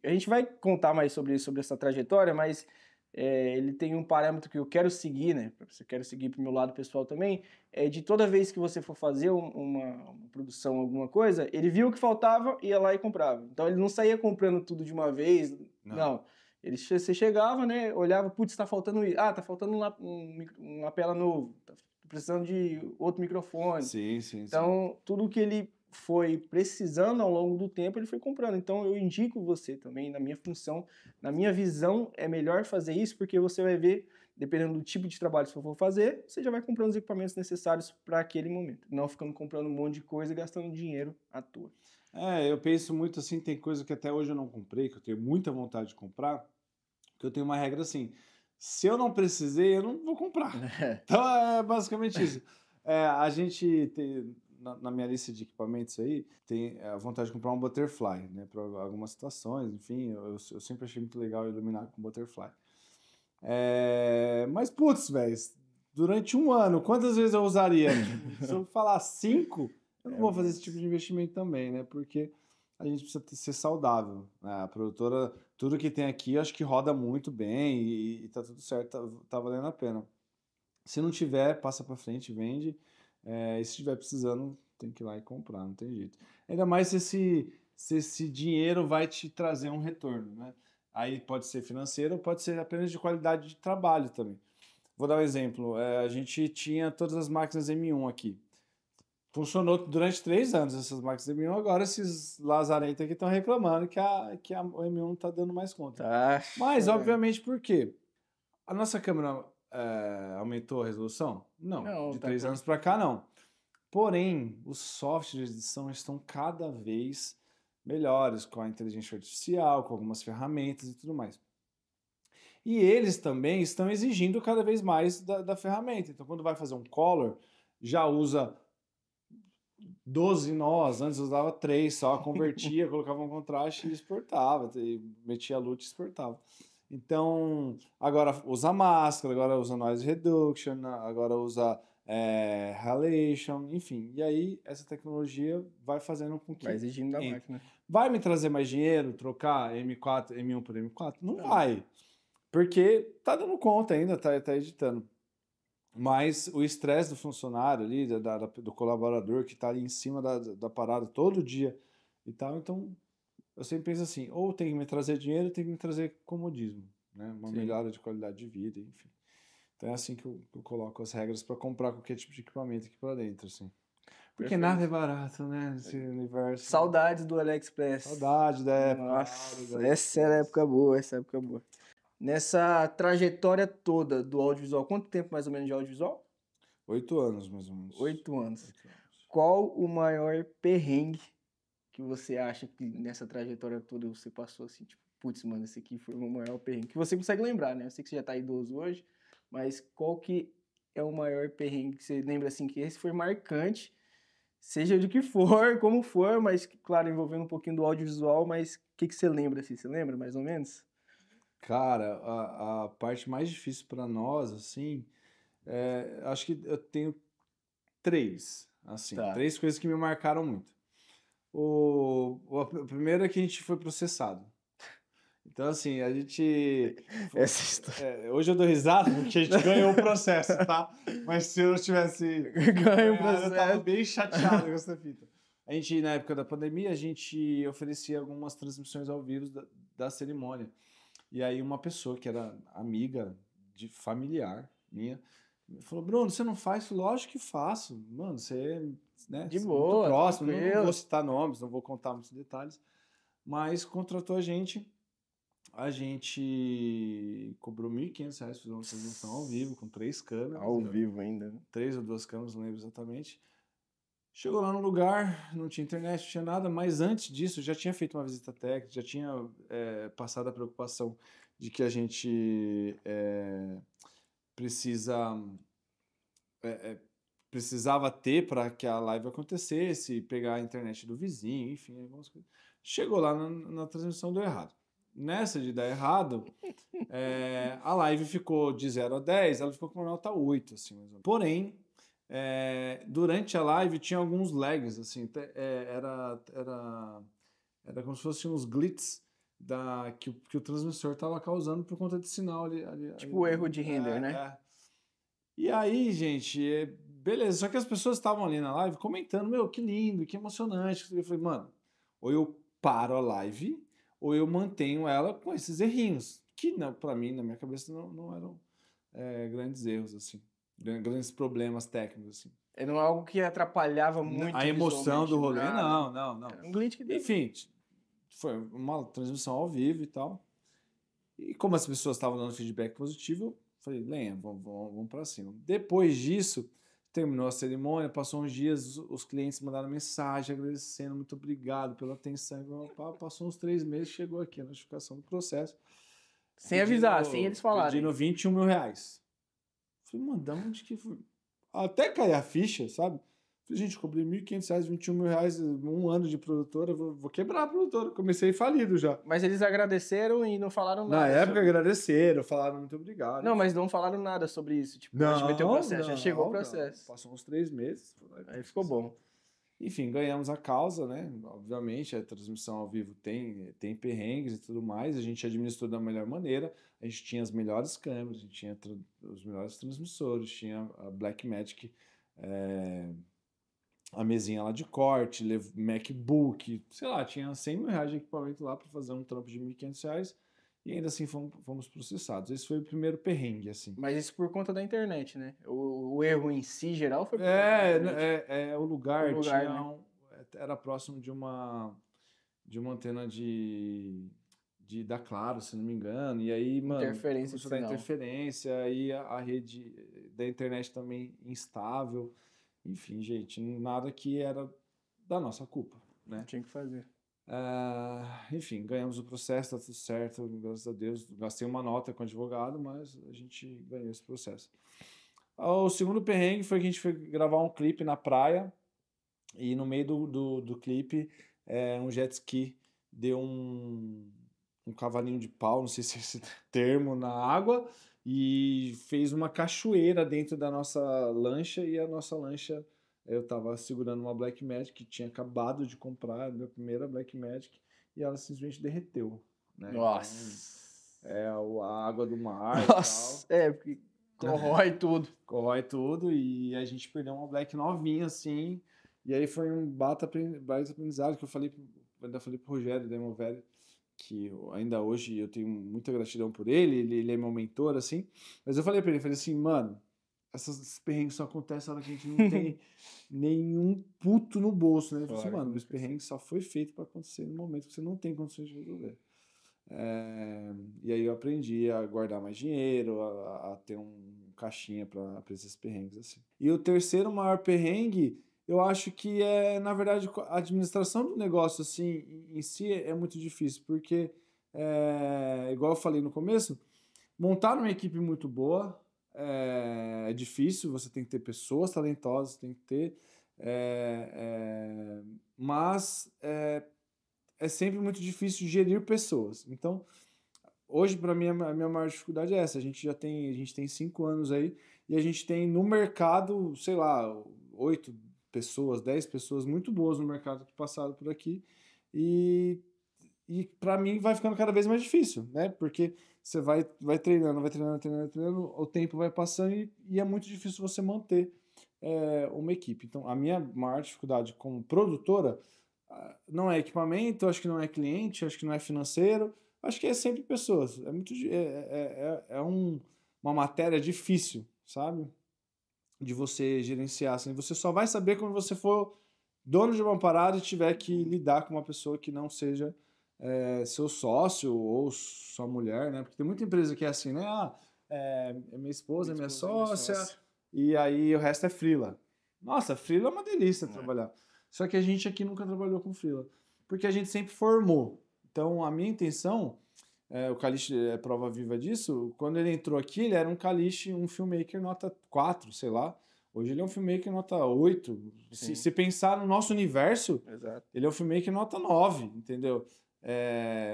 a gente vai contar mais sobre essa trajetória, mas ele tem um parâmetro que eu quero seguir, né? Eu quero seguir pro meu lado pessoal também, de toda vez que você for fazer uma produção, alguma coisa, ele viu o que faltava, ia lá e comprava. Então ele não saía comprando tudo de uma vez, não. Você chegava, né, olhava, putz, tá faltando isso. Tá faltando um lapela novo, tá precisando de outro microfone. Sim. Então, tudo que ele foi precisando ao longo do tempo, ele foi comprando. Então, eu indico você também, na minha função, na minha visão, é melhor fazer isso, porque você vai ver dependendo do tipo de trabalho que você for fazer, você já vai comprando os equipamentos necessários para aquele momento. Não ficando comprando um monte de coisa e gastando dinheiro à toa. Eu penso muito assim, tem coisa que até hoje eu não comprei, que eu tenho muita vontade de comprar, que eu tenho uma regra assim, se eu não precisei, eu não vou comprar. Então é basicamente isso. A gente tem, na minha lista de equipamentos aí, tem a vontade de comprar um butterfly, né, para algumas situações, enfim, eu sempre achei muito legal iluminar com butterfly. Mas, putz, velho, durante um ano, quantas vezes eu usaria? Se eu falar 5, eu não vou fazer esse tipo de investimento também, né? Porque a gente precisa ser saudável, né? A produtora, tudo que tem aqui, eu acho que roda muito bem e tá tudo certo, tá valendo a pena. Se não tiver, passa pra frente, vende. E se estiver precisando, tem que ir lá e comprar, não tem jeito. Ainda mais se esse dinheiro vai te trazer um retorno, né? Aí pode ser financeiro, pode ser apenas de qualidade de trabalho também. Vou dar um exemplo. A gente tinha todas as máquinas M1 aqui. Funcionou durante 3 anos essas máquinas M1. Agora esses lazarentos aqui estão reclamando que a M1 está dando mais conta. Mas, obviamente, por quê? A nossa câmera aumentou a resolução? Não. De 3 anos para cá, não. Porém, os softwares de edição estão cada vez melhores, com a inteligência artificial, com algumas ferramentas e tudo mais. E eles também estão exigindo cada vez mais da ferramenta. Então, quando vai fazer um color, já usa 12 nós, antes usava 3 só, convertia, colocava um contraste e exportava, e metia a luz e exportava. Então, agora usa máscara, agora usa noise reduction, agora usa halation, enfim. E aí, essa tecnologia vai fazendo com que... Vai exigindo da máquina. Vai me trazer mais dinheiro, trocar M1 por M4? Não vai. Porque tá dando conta ainda, tá editando. Mas o estresse do funcionário ali, do colaborador que tá ali em cima da parada todo dia e tal, então eu sempre penso assim, ou tem que me trazer dinheiro, ou tem que me trazer comodismo, né? Uma melhora de qualidade de vida, enfim. Então é assim que eu coloco as regras para comprar qualquer tipo de equipamento aqui para dentro, assim. Porque nada é barato, né? Nesse universo. Saudades do AliExpress. Saudade da época. Nossa, essa era a época boa, Nessa trajetória toda do audiovisual, quanto tempo mais ou menos de audiovisual? 8 anos, mais ou menos. 8 anos. Qual o maior perrengue que você acha que nessa trajetória toda você passou assim, tipo, putz, mano, esse aqui foi o maior perrengue? Que você consegue lembrar, né? Eu sei que você já tá idoso hoje, mas qual que é o maior perrengue que você lembra assim, que esse foi marcante, seja de que for, como for, mas, claro, envolvendo um pouquinho do audiovisual, mas o que você lembra assim? Você lembra mais ou menos? Cara, a parte mais difícil para nós, assim, acho que eu tenho 3, assim, 3 coisas que me marcaram muito. O primeiro é que a gente foi processado. Então, assim, a gente... Essa história. Hoje eu dou risada porque a gente ganhou o processo, tá? Mas se eu não tivesse ganho o processo, eu tava bem chateado com essa fita. A gente, na época da pandemia, a gente oferecia algumas transmissões ao vivo da cerimônia. E aí uma pessoa que era amiga de familiar minha falou, Bruno, você não faz? Eu falei, lógico que faço. Mano, você né, de boa, muito próximo, não vou citar nomes, não vou contar muitos detalhes, mas contratou a gente cobrou R$1.500, fez uma transmissão ao vivo, com 3 câmeras. Ao vivo ainda, né? 3 ou 2 câmeras, não lembro exatamente. Chegou lá no lugar, não tinha internet, não tinha nada, mas antes disso já tinha feito uma visita técnica, já tinha passado a preocupação de que a gente precisava ter para que a live acontecesse, pegar a internet do vizinho, enfim, algumas coisas. Chegou lá na transmissão, deu errado. Nessa de dar errado, a live ficou de 0 a 10, ela ficou com uma nota 8, assim, mais ou menos. Porém, durante a live tinha alguns lags, assim, era como se fossem uns glitches que o transmissor estava causando por conta de sinal ali. Tipo o erro de render, né? E aí, gente, beleza, só que as pessoas estavam ali na live comentando, meu, que lindo, que emocionante. Eu falei, mano, ou eu paro a live, ou eu mantenho ela com esses errinhos, que para mim, na minha cabeça, não eram grandes erros, assim. Grandes problemas técnicos, assim. Era algo que atrapalhava muito a emoção do rolê, não. Era um glitch que deu. Enfim, foi uma transmissão ao vivo e tal. E como as pessoas estavam dando feedback positivo, Falei, lenha, vamos para cima. Depois disso, terminou a cerimônia, passou uns dias, os clientes mandaram mensagem agradecendo, muito obrigado pela atenção. Passou uns 3 meses, chegou aqui a notificação do processo. Sem avisar, sem eles falarem. Pedindo 21 mil reais. Falei, mano, da onde que foi? Até cair a ficha, sabe? Falei, gente, cobrei R$1.500, 21 mil reais, 1 ano de produtora, vou quebrar a produtora. Comecei falido já. Mas eles agradeceram e não falaram nada. Na época agradeceram, falaram muito obrigado. Não, mas não falaram nada sobre isso. Tipo, não, a gente meteu o processo, não, já chegou o processo. Não. Passou uns 3 meses. Aí ficou bom. Enfim, ganhamos a causa, né? Obviamente, a transmissão ao vivo tem perrengues e tudo mais. A gente administrou da melhor maneira. A gente tinha as melhores câmeras, a gente tinha os melhores transmissores, tinha a Blackmagic, a mesinha lá de corte, MacBook, sei lá, tinha R$100 mil de equipamento lá para fazer um trampo de R$1.500 e ainda assim fomos processados. Esse foi o primeiro perrengue, assim. Mas isso por conta da internet, né? O erro em si, geral, foi por conta da internet. O lugar tinha né? Era próximo de uma antena da Claro, se não me engano, e aí, mano, começou a dar interferência, aí a rede da internet também instável. Enfim, gente, nada que era da nossa culpa, né? Não tinha que fazer. Enfim, ganhamos o processo, tá tudo certo, graças a Deus. Gastei uma nota com o advogado, mas a gente ganhou esse processo. O segundo perrengue foi que a gente foi gravar um clipe na praia e no meio do clipe um jet ski deu um cavalinho de pau, não sei se é esse termo, na água, e fez uma cachoeira dentro da nossa lancha, e a nossa lancha, eu tava segurando uma Blackmagic que tinha acabado de comprar, a minha primeira Blackmagic, e ela simplesmente derreteu, né? Nossa! Então, a água do mar. Nossa! E tal. Porque corrói tudo. Corrói tudo, e a gente perdeu uma Black novinha, assim, e aí foi um baita aprendizado que eu ainda falei pro Rogério da Imovelli, que ainda hoje eu tenho muita gratidão por ele é meu mentor, assim, mas eu falei pra ele, assim, mano, esses perrengues só acontecem na hora que a gente não tem nenhum puto no bolso, né? Eu falei assim, mano, esse perrengue só foi feito pra acontecer no momento que você não tem condições de resolver. E aí eu aprendi a guardar mais dinheiro, a ter um caixinha pra esses perrengues, assim. E o terceiro maior perrengue, eu acho que na verdade, a administração do negócio, assim, em si é muito difícil, porque, igual eu falei no começo, montar uma equipe muito boa é difícil, você tem que ter pessoas talentosas, tem que ter, mas é sempre muito difícil gerir pessoas. Então, hoje, para mim, a minha maior dificuldade é essa. A gente tem 5 anos aí, e a gente tem no mercado, sei lá, 8 pessoas, 10 pessoas muito boas no mercado que passaram por aqui, e para mim vai ficando cada vez mais difícil, né? Porque você vai treinando, o tempo vai passando e é muito difícil você manter uma equipe. Então, a minha maior dificuldade como produtora não é equipamento, acho que não é cliente, acho que não é financeiro, acho que é sempre pessoas. Uma matéria difícil, sabe? De você gerenciar, assim, você só vai saber quando você for dono de uma parada e tiver que lidar com uma pessoa que não seja seu sócio ou sua mulher, né? Porque tem muita empresa que é assim, né? Minha esposa é minha sócia, e aí o resto é freela. Nossa, freela é uma delícia trabalhar. Só que a gente aqui nunca trabalhou com freela, porque a gente sempre formou. Então, a minha intenção, o Kalish é prova viva disso, quando ele entrou aqui, ele era um Kalish, um filmmaker nota 4, sei lá. Hoje ele é um filmmaker nota 8. Se pensar no nosso universo, exato, ele é um filmmaker nota 9, entendeu?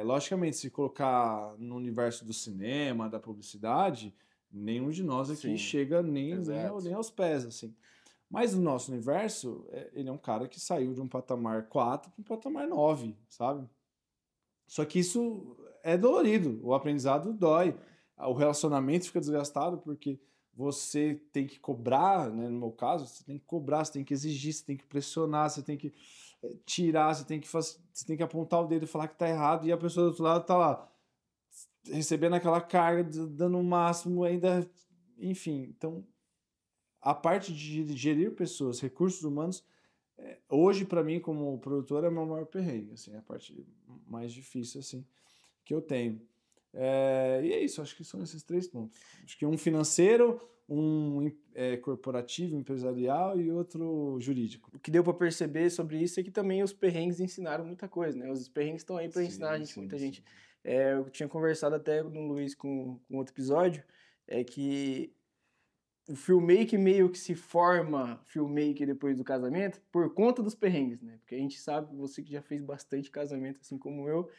Logicamente, se colocar no universo do cinema, da publicidade, nenhum de nós aqui chega nem aos pés, assim. Mas no nosso universo, ele é um cara que saiu de um patamar 4 para um patamar 9, sabe? Só que isso é dolorido, o aprendizado dói, o relacionamento fica desgastado porque você tem que cobrar, né? No meu caso, você tem que cobrar, você tem que exigir, você tem que pressionar, você tem que tirar, você tem que apontar o dedo e falar que tá errado, e a pessoa do outro lado tá lá recebendo aquela carga, dando o máximo ainda, enfim. Então, a parte de gerir pessoas, recursos humanos, hoje, para mim, como produtor, é o meu maior perrengue, assim, é a parte mais difícil, assim, que eu tenho. E é isso, acho que são esses 3 pontos. Acho que um financeiro, um corporativo, empresarial e outro jurídico. O que deu para perceber sobre isso é que também os perrengues ensinaram muita coisa, né? Os perrengues estão aí para ensinar a gente, muita gente. Eu tinha conversado até no Luiz com outro episódio, é que o filmmaker meio que se forma filmmaker depois do casamento por conta dos perrengues, né? Porque a gente sabe, você que já fez bastante casamento, assim como eu,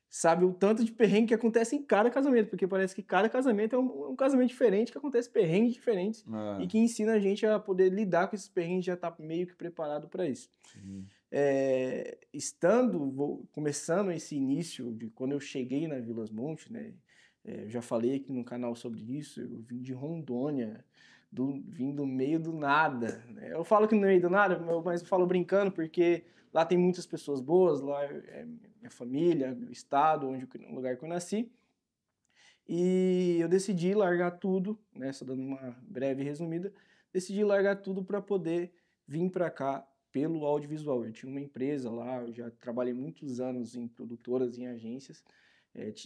sabe o tanto de perrengue que acontece em cada casamento, porque parece que cada casamento é um casamento diferente, que acontece perrengues diferentes e que ensina a gente a poder lidar com esses perrengues, já estar meio que preparado para isso. Começando esse início de quando eu cheguei na Vilas Montes, né? Eu já falei aqui no canal sobre isso, eu vim de Rondônia, vim do meio do nada, né? Eu falo que no meio do nada, mas eu falo brincando porque lá tem muitas pessoas boas, lá é minha família, meu estado, o lugar que eu nasci. E eu decidi largar tudo, né, só dando uma breve resumida, decidi largar tudo para poder vir para cá pelo audiovisual. Eu tinha uma empresa lá, eu já trabalhei muitos anos em produtoras, em agências,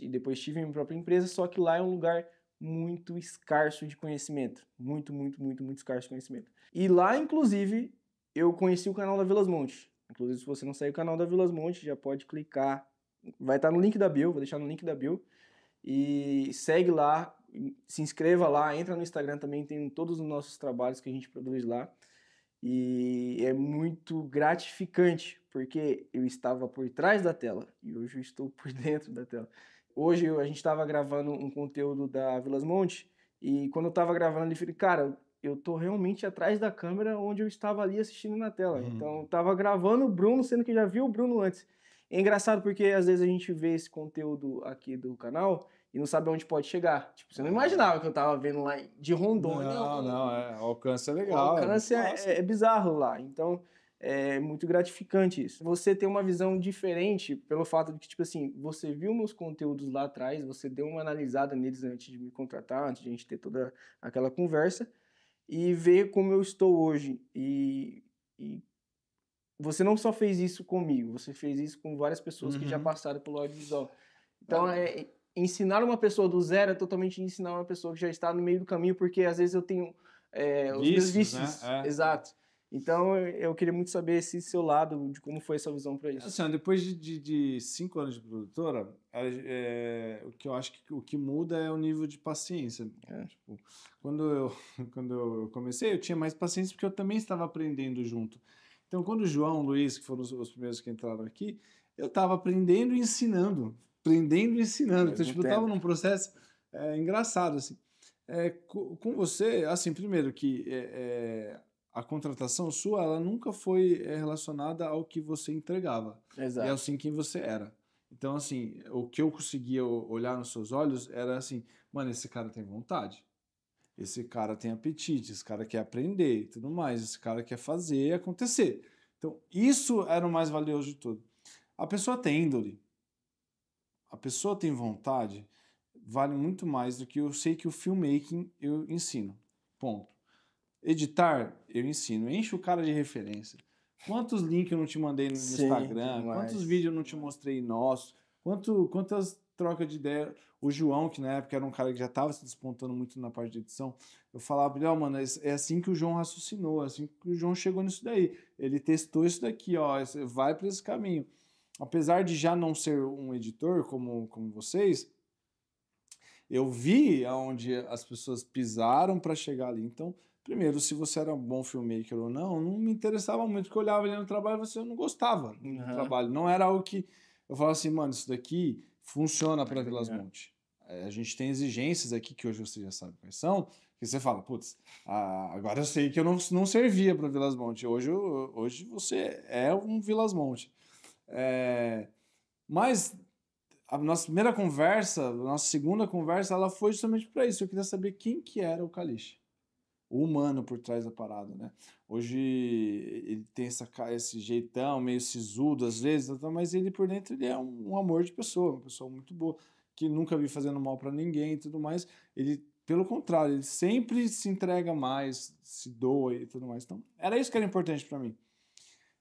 e depois tive minha própria empresa, só que lá é um lugar muito escasso de conhecimento. Muito escasso de conhecimento. E lá, inclusive, eu conheci o canal da Vilas Montes. Inclusive, se você não segue o canal da Vilas Montes, já pode clicar. Vai estar no link da bio, vou deixar no link da bio. E segue lá, se inscreva lá, entra no Instagram também, tem todos os nossos trabalhos que a gente produz lá. E é muito gratificante, porque eu estava por trás da tela e hoje eu estou por dentro da tela. Hoje a gente estava gravando um conteúdo da Vilas Montes e quando eu estava gravando, eu falei, cara, eu tô realmente atrás da câmera onde eu estava ali assistindo na tela. Então eu tava gravando o Bruno, sendo que já vi o Bruno antes. É engraçado porque às vezes a gente vê esse conteúdo aqui do canal e não sabe onde pode chegar. Tipo, você não imaginava que eu tava vendo lá de Rondônia. Não, o alcance é legal. O alcance é bizarro lá. Então, é muito gratificante isso. Você tem uma visão diferente pelo fato de que, tipo assim, você viu meus conteúdos lá atrás, você deu uma analisada neles antes de me contratar, antes de a gente ter toda aquela conversa, e ver como eu estou hoje. E você não só fez isso comigo, você fez isso com várias pessoas que já passaram pelo audiovisual. Então, ensinar uma pessoa do zero é totalmente ensinar uma pessoa que já está no meio do caminho, porque às vezes eu tenho os meus vícios. Né? Exato. Então, eu queria muito saber esse seu lado, de como foi essa visão para isso. Assim, depois de 5 anos de produtora, o que eu acho que o que muda é o nível de paciência. Tipo, quando eu comecei, eu tinha mais paciência porque eu também estava aprendendo junto. Então, quando o João, o Luiz, que foram os primeiros que entraram aqui, eu estava aprendendo e ensinando. Então, tipo, eu estava num processo engraçado, assim. Com você, assim, primeiro que a contratação sua, ela nunca foi relacionada ao que você entregava. Exato. E assim quem você era. Então, assim, o que eu conseguia olhar nos seus olhos era assim, mano, esse cara tem vontade. Esse cara tem apetite, esse cara quer aprender e tudo mais, esse cara quer fazer acontecer. Então, isso era o mais valioso de tudo. A pessoa tem índole, a pessoa tem vontade, vale muito mais do que eu sei que o filmmaking eu ensino. Ponto. Editar, eu ensino. Enche o cara de referência. Quantos links eu não te mandei no Instagram? Quantos vídeos eu não te mostrei nosso? Quantas trocas de ideia? O João, que na época era um cara que já estava se despontando muito na parte de edição, eu falava pra ele, mano, é assim que o João raciocinou, é assim que o João chegou nisso daí. Ele testou isso daqui, vai para esse caminho. Apesar de já não ser um editor como vocês, eu vi aonde as pessoas pisaram para chegar ali. Então, primeiro, se você era um bom filmmaker ou não me interessava muito, porque eu olhava ali no trabalho e você não gostava do trabalho. Não era algo que eu falava assim, mano, isso daqui funciona para Vilas Montes. A gente tem exigências aqui, que hoje você já sabe quais são, que você fala, putz, agora eu sei que eu não servia para Vilas Montes. Hoje você é um Vilas Montes. Mas a nossa primeira conversa, a nossa segunda conversa, ela foi justamente para isso. Eu queria saber quem que era o Caliche. O humano por trás da parada, né? Hoje ele tem esse jeitão meio sisudo às vezes, mas ele por dentro ele é um amor de pessoa, uma pessoa muito boa, que nunca vi fazendo mal para ninguém e tudo mais. Ele, pelo contrário, ele sempre se entrega mais, se doa e tudo mais. Então, era isso que era importante para mim.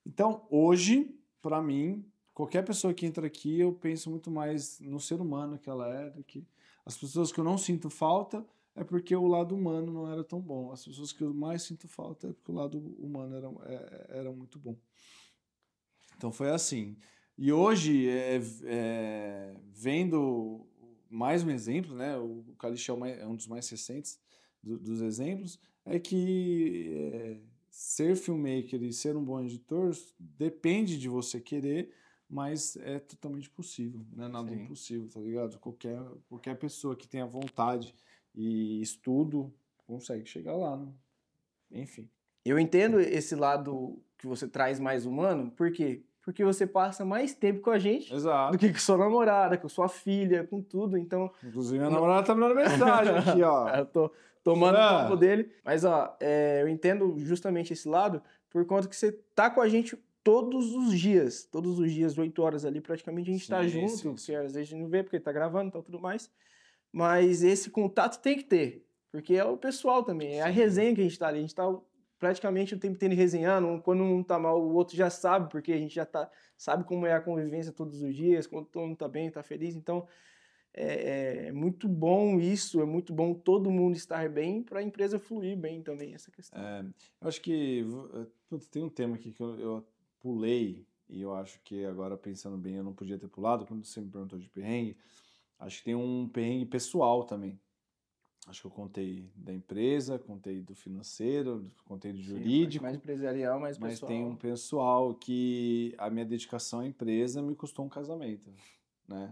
Então, hoje, para mim, qualquer pessoa que entra aqui, eu penso muito mais no ser humano que ela é, do que as pessoas que eu não sinto falta é porque o lado humano não era tão bom. As pessoas que eu mais sinto falta é porque o lado humano era muito bom. Então foi assim. E hoje, vendo mais um exemplo, né? O Calixto é um dos mais recentes dos exemplos, é que ser filmmaker e ser um bom editor depende de você querer, mas é totalmente possível, não é nada impossível, tá ligado? Qualquer pessoa que tenha vontade e estudo consegue chegar lá, né? Enfim. Eu entendo esse lado que você traz mais humano, por quê? Porque você passa mais tempo com a gente do que com sua namorada, com sua filha, com tudo, então... Inclusive, minha namorada tá me dando mensagem aqui, ó. Eu tô tomando o tempo dele. Mas, ó, eu entendo justamente esse lado por conta que você tá com a gente todos os dias, 8 horas ali, praticamente a gente tá junto, porque às vezes a gente não vê, porque tá gravando e tal, tudo mais. Mas esse contato tem que ter, porque é o pessoal também, é a resenha que a gente tá ali, a gente tá praticamente o tempo inteiro resenhando, quando um tá mal, o outro já sabe, porque a gente já sabe como é a convivência todos os dias, quando todo mundo tá bem, tá feliz, então é muito bom isso, é muito bom todo mundo estar bem para a empresa fluir bem também, essa questão. Eu acho que tem um tema aqui que eu pulei, e eu acho que agora pensando bem eu não podia ter pulado, quando você me perguntou de perrengue, acho que tem um perrengue pessoal também. Acho que eu contei da empresa, contei do financeiro, contei do jurídico. Mais empresarial, mais pessoal. Mas tem um pessoal que a minha dedicação à empresa me custou um casamento, né?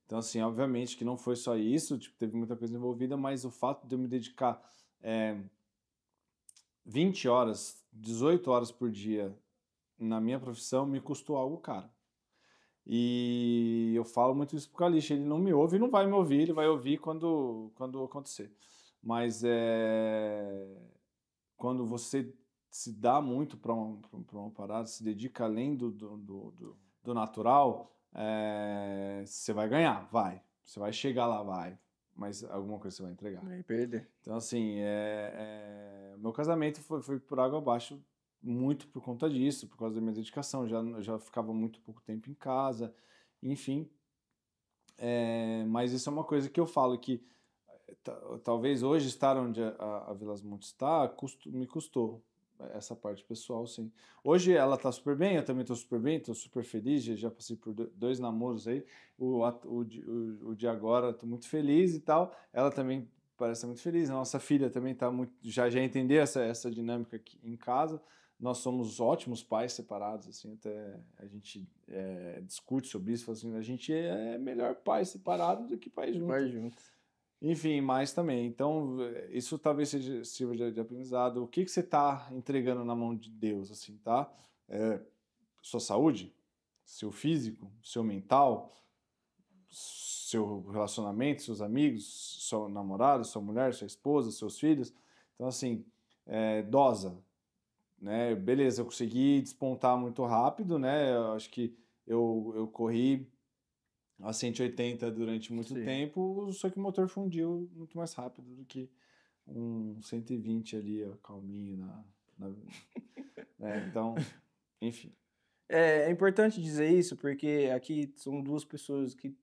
Então, assim, obviamente que não foi só isso, tipo, teve muita coisa envolvida, mas o fato de eu me dedicar 20 horas, 18 horas por dia na minha profissão me custou algo caro. E eu falo muito isso pro Calixto, ele não me ouve e não vai me ouvir, ele vai ouvir quando acontecer. Mas quando você se dá muito para uma parada, se dedica além do natural, você vai ganhar, vai. Você vai chegar lá, vai. Mas alguma coisa você vai entregar. Vai perder. Então, assim, meu casamento foi por água abaixo muito por conta disso, por causa da minha dedicação. Já ficava muito pouco tempo em casa, enfim. Mas isso é uma coisa que eu falo que talvez hoje estar onde a Vilas Montes está me custou essa parte pessoal, sim. Hoje ela tá super bem, eu também tô super bem, tô super feliz, já passei por 2 namoros aí, o de agora tô muito feliz e tal, ela também parece muito feliz, a nossa filha também tá muito, já entendeu essa dinâmica aqui em casa, nós somos ótimos pais separados, assim, até a gente discute sobre isso, fala assim, a gente é melhor pai separado do que pai junto. Pai junto. Enfim, mais também. Então, isso talvez sirva de aprendizado. O que você está entregando na mão de Deus, assim, tá? Sua saúde, seu físico, seu mental, seu relacionamento, seus amigos, seu namorado, sua mulher, sua esposa, seus filhos. Então, assim, dosa, né? Beleza, eu consegui despontar muito rápido, né? Eu acho que eu corri a 180 durante muito tempo, só que o motor fundiu muito mais rápido do que um 120 ali, ó, calminho então, enfim. É importante dizer isso, porque aqui são duas pessoas que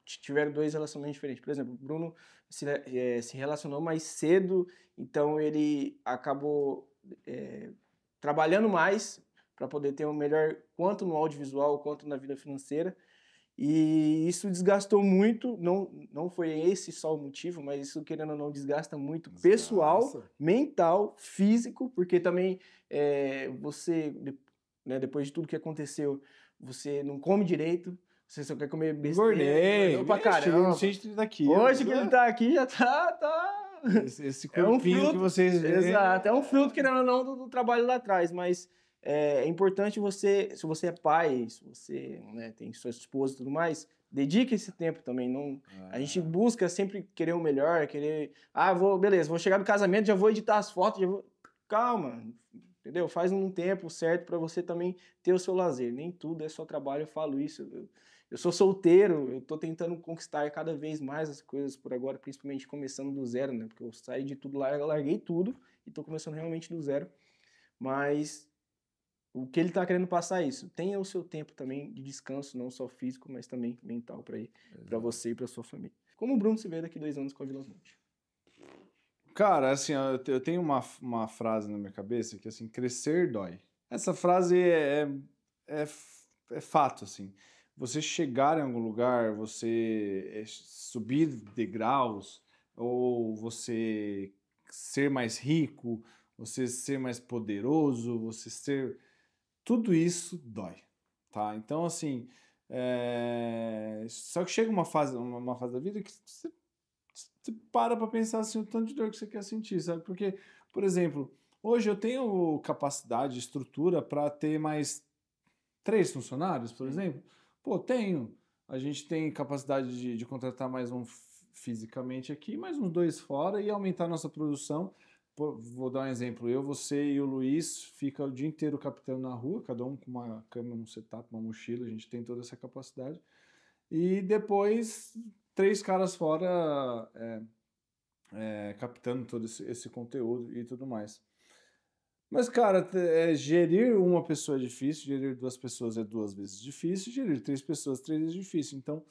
tiveram 2 relacionamentos diferentes. Por exemplo, o Bruno se relacionou mais cedo, então ele acabou trabalhando mais para poder ter um melhor, quanto no audiovisual, quanto na vida financeira. E isso desgastou muito, não foi esse só o motivo, mas isso, querendo ou não, desgasta muito pessoal, mental, físico, porque também você, né, depois de tudo que aconteceu, você não come direito, você só quer comer besteira. Engordei pra caramba. Hoje que ele tá aqui já tá... Esse corpinho que vocês veem. Exato, é um fruto, querendo ou não, do trabalho lá atrás, mas... É importante você, se você é pai, se você, né, tem sua esposa e tudo mais, dedique esse tempo também. A gente busca sempre querer o melhor, beleza, vou chegar no casamento, já vou editar as fotos, calma, entendeu? Faz um tempo certo para você também ter o seu lazer. Nem tudo é só trabalho, eu falo isso. Eu sou solteiro, eu tô tentando conquistar cada vez mais as coisas por agora, principalmente começando do zero, né? Porque eu saí de tudo lá, eu larguei tudo e tô começando realmente do zero. Mas o que ele tá querendo passar é isso. Tenha o seu tempo também de descanso, não só físico, mas também mental para você e para sua família. Como o Bruno se vê daqui 2 anos com a Vilas Monte? Cara, assim, eu tenho uma frase na minha cabeça que, assim, crescer dói. Essa frase é fato, assim. Você chegar em algum lugar, você subir degraus, ou você ser mais rico, você ser mais poderoso, você ser... Tudo isso dói, tá? Então, assim, só que chega uma fase da vida que você para pensar assim, o tanto de dor que você quer sentir, sabe? Porque, por exemplo, hoje eu tenho capacidade, estrutura para ter mais 3 funcionários, por exemplo. Pô, tenho. A gente tem capacidade de contratar mais um fisicamente aqui, mais uns 2 fora e aumentar a nossa produção. Pô, vou dar um exemplo. Eu, você e o Luiz fica o dia inteiro captando na rua, cada um com uma câmera, um setup, uma mochila, a gente tem toda essa capacidade. E depois 3 caras fora captando todo esse conteúdo e tudo mais. Mas, cara, gerir uma pessoa é difícil, gerir 2 pessoas é 2 vezes difícil, gerir 3 pessoas 3 vezes difícil. Então,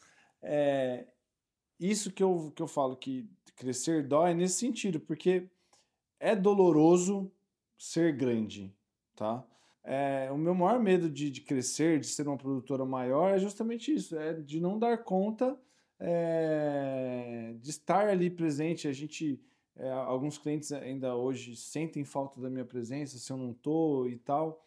isso que eu falo que crescer dói nesse sentido, porque é doloroso ser grande, tá? O meu maior medo de crescer, de ser uma produtora maior, é justamente isso, é de não dar conta de estar ali presente. Alguns clientes ainda hoje sentem falta da minha presença, se eu não estou e tal.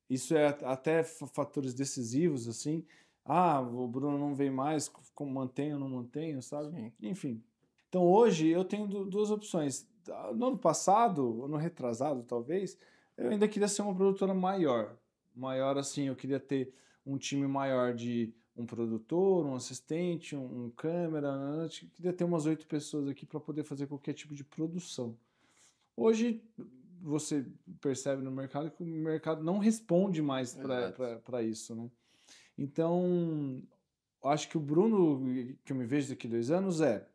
Isso é até fatores decisivos, assim. Ah, o Bruno não vem mais, mantenho ou não mantenho, sabe? Sim. Enfim. Então hoje eu tenho 2 opções. No ano passado, ano retrasado talvez, eu ainda queria ser uma produtora maior. Maior assim, eu queria ter um time maior de um produtor, um assistente, um câmera, eu queria ter umas 8 pessoas aqui para poder fazer qualquer tipo de produção. Hoje você percebe no mercado que o mercado não responde mais para isso, né? Então, acho que o Bruno, que eu me vejo daqui 2 anos, é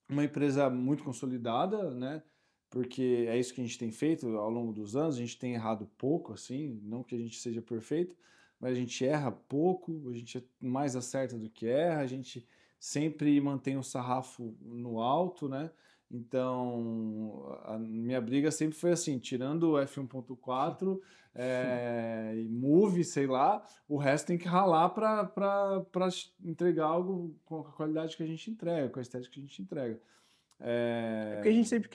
uma empresa muito consolidada, né? Porque é isso que a gente tem feito ao longo dos anos. A gente tem errado pouco, assim, não que a gente seja perfeito, mas a gente erra pouco, a gente mais acerta do que erra, a gente sempre mantém o sarrafo no alto, né? Então, a minha briga sempre foi assim, tirando o F1.4 e Move, sei lá, o resto tem que ralar para entregar algo com a qualidade que a gente entrega, com a estética que a gente entrega. Porque a gente sempre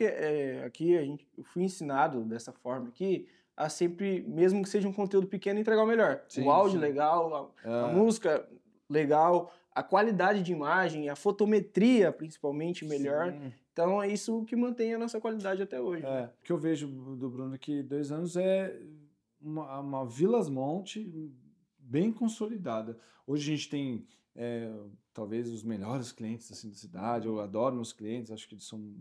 aqui eu fui ensinado dessa forma aqui a sempre, mesmo que seja um conteúdo pequeno, entregar o melhor. Sim, o áudio legal, a música legal, a qualidade de imagem, a fotometria principalmente melhor. Sim. Então é isso que mantém a nossa qualidade até hoje. O que eu vejo do Bruno aqui 2 anos é uma Vilas Monte bem consolidada. Hoje a gente tem talvez os melhores clientes assim, da cidade. Eu adoro meus clientes, acho que eles são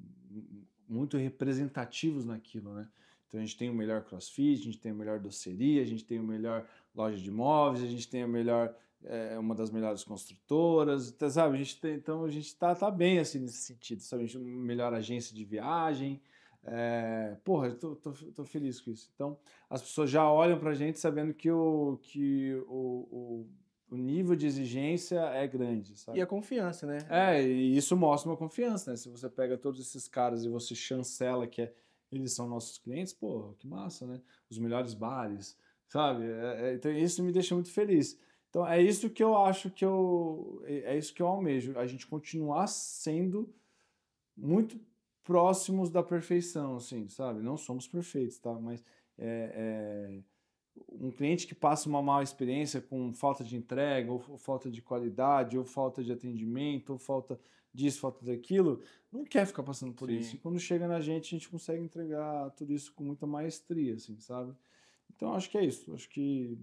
muito representativos naquilo, né? Então a gente tem o melhor CrossFit, a gente tem a melhor doceria, a gente tem a melhor loja de imóveis, a gente tem a melhor uma das melhores construtoras, então, sabe? Então a gente tá bem assim nesse sentido, sabe? A gente tem uma melhor agência de viagem. Porra, eu tô feliz com isso. Então as pessoas já olham pra gente sabendo que o nível de exigência é grande, sabe? E a confiança, né? E isso mostra uma confiança, né? Se você pega todos esses caras e você chancela que eles são nossos clientes, pô, que massa, né? Os melhores bares, sabe? Então isso me deixa muito feliz. Então é isso que eu acho que é isso que eu almejo, a gente continuar sendo muito próximos da perfeição, assim, sabe? Não somos perfeitos, tá? Mas um cliente que passa uma má experiência com falta de entrega, ou falta de qualidade, ou falta de atendimento, ou falta disso, falta daquilo, não quer ficar passando por isso. E quando chega na gente, a gente consegue entregar tudo isso com muita maestria, assim, sabe? Então, acho que é isso. Acho que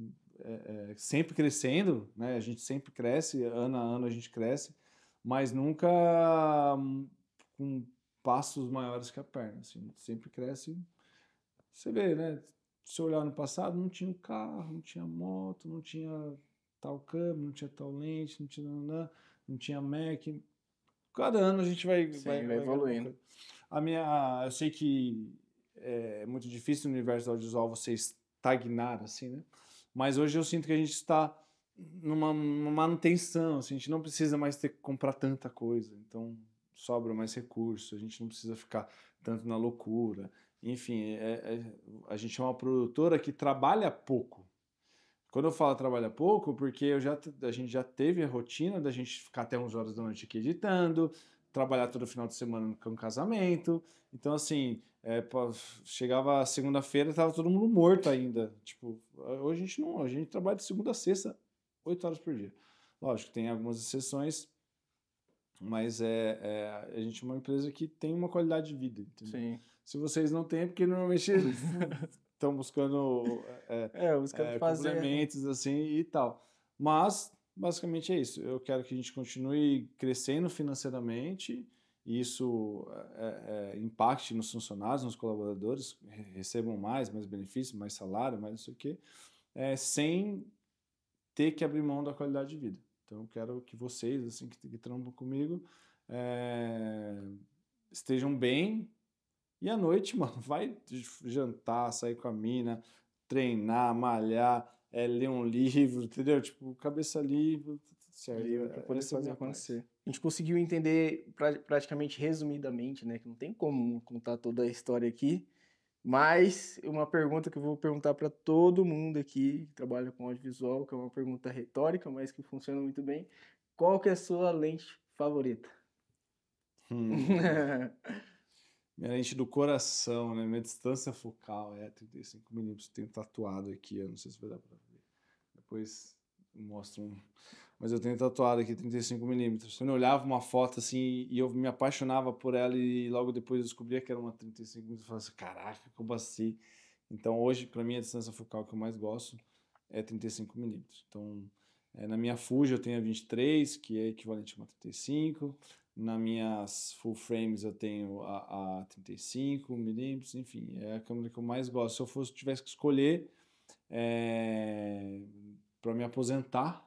sempre crescendo, né? A gente sempre cresce, ano a ano a gente cresce, mas nunca com passos maiores que a perna, assim. Sempre cresce. Você vê, né? Se olhar no passado, não tinha carro, não tinha moto, não tinha tal câmera, não tinha tal lente, não tinha Mac. Cada ano a gente vai evoluindo. Eu sei que é muito difícil no universo do audiovisual você estagnar, assim, né? Mas hoje eu sinto que a gente está numa manutenção, assim, a gente não precisa mais ter que comprar tanta coisa, então sobra mais recursos, a gente não precisa ficar tanto na loucura. Enfim, a gente é uma produtora que trabalha pouco. Quando eu falo trabalha pouco, porque a gente já teve a rotina da gente ficar até 11 horas da noite aqui editando, trabalhar todo final de semana com casamento. Então, assim, chegava segunda-feira e tava todo mundo morto ainda. Tipo, hoje a gente não, a gente trabalha de segunda a sexta, 8 horas por dia. Lógico, tem algumas exceções, mas a gente é uma empresa que tem uma qualidade de vida, entendeu? Sim. Se vocês não têm, é porque normalmente estão buscando complementos assim e tal. Mas, basicamente é isso. Eu quero que a gente continue crescendo financeiramente, e isso impacte nos funcionários, nos colaboradores, recebam mais benefícios, mais salário, mais não sei o quê, sem ter que abrir mão da qualidade de vida. Então, eu quero que vocês, assim, que trampam comigo, estejam bem. E à noite, mano, vai jantar, sair com a mina, treinar, malhar, ler um livro, entendeu? Tipo, cabeça livre, certo? Livre para poder fazer acontecer. A gente conseguiu entender praticamente resumidamente, né? Que não tem como contar toda a história aqui. Mas uma pergunta que eu vou perguntar para todo mundo aqui que trabalha com audiovisual, que é uma pergunta retórica, mas que funciona muito bem. Qual que é a sua lente favorita? Minha lente do coração, né? Minha distância focal é 35mm. Tenho tatuado aqui, eu não sei se vai dar pra ver. Depois eu mostro um. Mas eu tenho tatuado aqui 35mm. Quando eu olhava uma foto assim e eu me apaixonava por ela e logo depois eu descobria que era uma 35mm, eu falava assim, caraca, como assim? Então hoje, para mim, a distância focal que eu mais gosto é 35mm. Então, na minha Fuji eu tenho a 23, que é equivalente a uma 35. Nas minhas full frames eu tenho a 35mm, enfim, é a câmera que eu mais gosto. Se eu tivesse que escolher para me aposentar,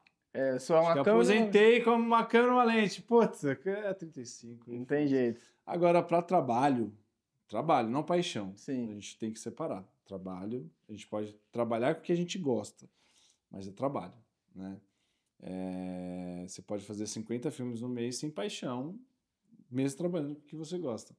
só uma acho que câmera... aposentei como uma câmera e uma lente. Putz, é 35. Não tem jeito. Agora, para trabalho, não paixão. Sim. A gente tem que separar. Trabalho, a gente pode trabalhar com o que a gente gosta, mas é trabalho, né? Você pode fazer 50 filmes no mês sem paixão, mesmo trabalhando com o que você gosta.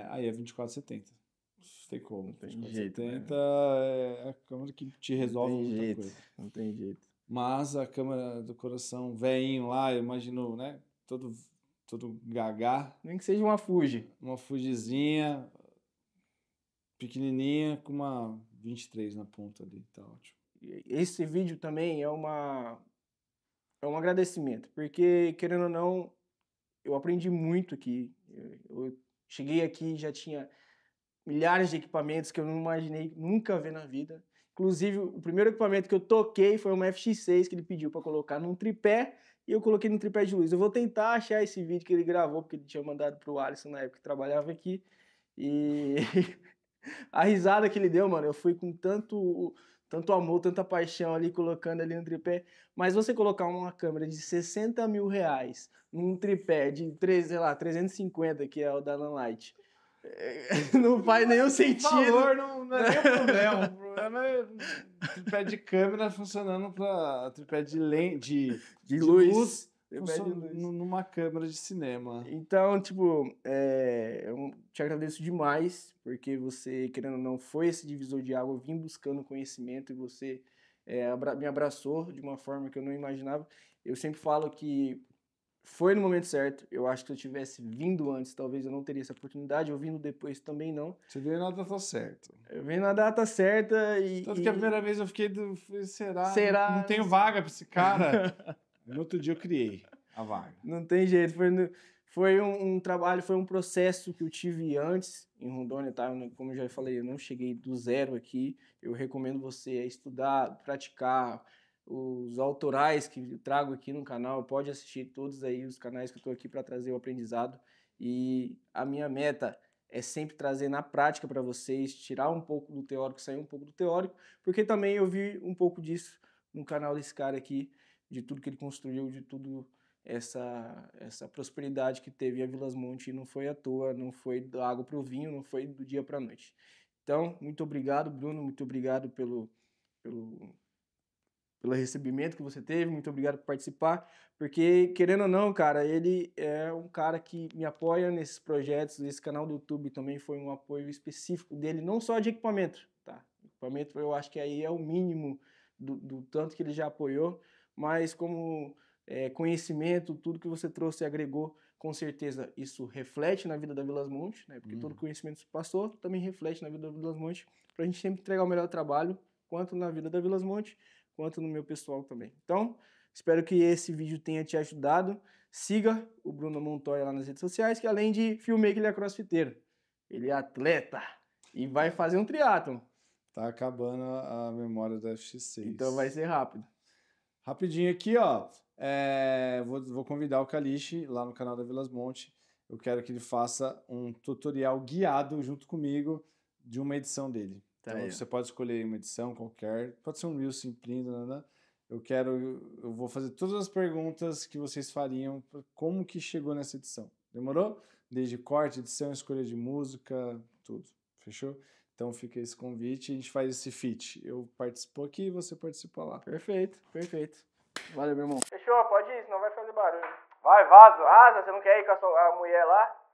Aí é 2470. Não tem como. 2470 é a câmera que te resolve muita coisa. Não tem jeito. Mas a câmera do coração, velhinho lá, eu imagino, né? Todo gagá. Nem que seja uma Fuji. Uma Fujizinha, pequenininha, com uma 23 na ponta ali. Tá ótimo. Esse vídeo também é um agradecimento, porque, querendo ou não, eu aprendi muito aqui. Eu cheguei aqui e já tinha milhares de equipamentos que eu não imaginei nunca ver na vida. Inclusive, o primeiro equipamento que eu toquei foi uma FX6 que ele pediu para colocar num tripé, e eu coloquei num tripé de luz. Eu vou tentar achar esse vídeo que ele gravou, porque ele tinha mandado pro Alisson na época que trabalhava aqui. E a risada que ele deu, mano, eu fui com tanto amor, tanta paixão ali, colocando ali no tripé. Mas você colocar uma câmera de 60 mil reais num tripé de 350, que é o da Nanlite, não faz nenhum sentido. O valor não é nem o problema. O problema é tripé de câmera funcionando para tripé de luz numa câmera de cinema. Então, tipo, eu te agradeço demais, porque você, querendo ou não, foi esse divisor de água, eu vim buscando conhecimento e você me abraçou de uma forma que eu não imaginava. Eu sempre falo que foi no momento certo. Eu acho que se eu tivesse vindo antes, talvez eu não teria essa oportunidade. Eu vindo depois também não. Você veio na data certa. Eu vim na data certa e... Tanto que a primeira vez eu fiquei... Será? Não tenho vaga pra esse cara. No outro dia eu criei a vaga. Não tem jeito. Foi um trabalho, foi um processo que eu tive antes em Rondônia, tá? Como eu já falei, eu não cheguei do zero aqui. Eu recomendo você estudar, praticar os autorais que eu trago aqui no canal. Pode assistir todos aí os canais que eu estou aqui para trazer o aprendizado. E a minha meta é sempre trazer na prática para vocês, tirar um pouco do teórico, sair um pouco do teórico, porque também eu vi um pouco disso no canal desse cara aqui, de tudo que ele construiu, de tudo essa prosperidade que teve a Vilas Monte, e não foi à toa, não foi da água para o vinho, não foi do dia para a noite. Então, muito obrigado, Bruno, muito obrigado pelo recebimento que você teve, muito obrigado por participar, porque, querendo ou não, cara, ele é um cara que me apoia nesses projetos, esse canal do YouTube também foi um apoio específico dele, não só de equipamento, tá? Equipamento eu acho que aí é o mínimo do tanto que ele já apoiou, mas como conhecimento, tudo que você trouxe e agregou, com certeza isso reflete na vida da Vilas Monte, né? Porque todo conhecimento que você passou também reflete na vida da Vilas Monte, para a gente sempre entregar o melhor trabalho, quanto na vida da Vilas Monte, quanto no meu pessoal também. Então, espero que esse vídeo tenha te ajudado. Siga o Bruno Montoya lá nas redes sociais, que além de filmmaker, ele é crossfiteiro. Ele é atleta e vai fazer um triatlon. Tá acabando a memória do FX6. Então vai ser rápido. Rapidinho aqui, ó. Vou convidar o Caliche lá no canal da Vilas Monte. Eu quero que ele faça um tutorial guiado junto comigo de uma edição dele. Tá, então, você pode escolher uma edição qualquer, pode ser um reel simplinho, né? Eu vou fazer todas as perguntas que vocês fariam, como que chegou nessa edição. Demorou? Desde corte, edição, escolha de música, tudo. Fechou? Então fica esse convite e a gente faz esse feat. Eu participo aqui e você participa lá. Perfeito, perfeito. Valeu, meu irmão. Fechou, pode ir, senão vai fazer barulho. Vai, vaza! Vaza, você não quer ir com a mulher lá?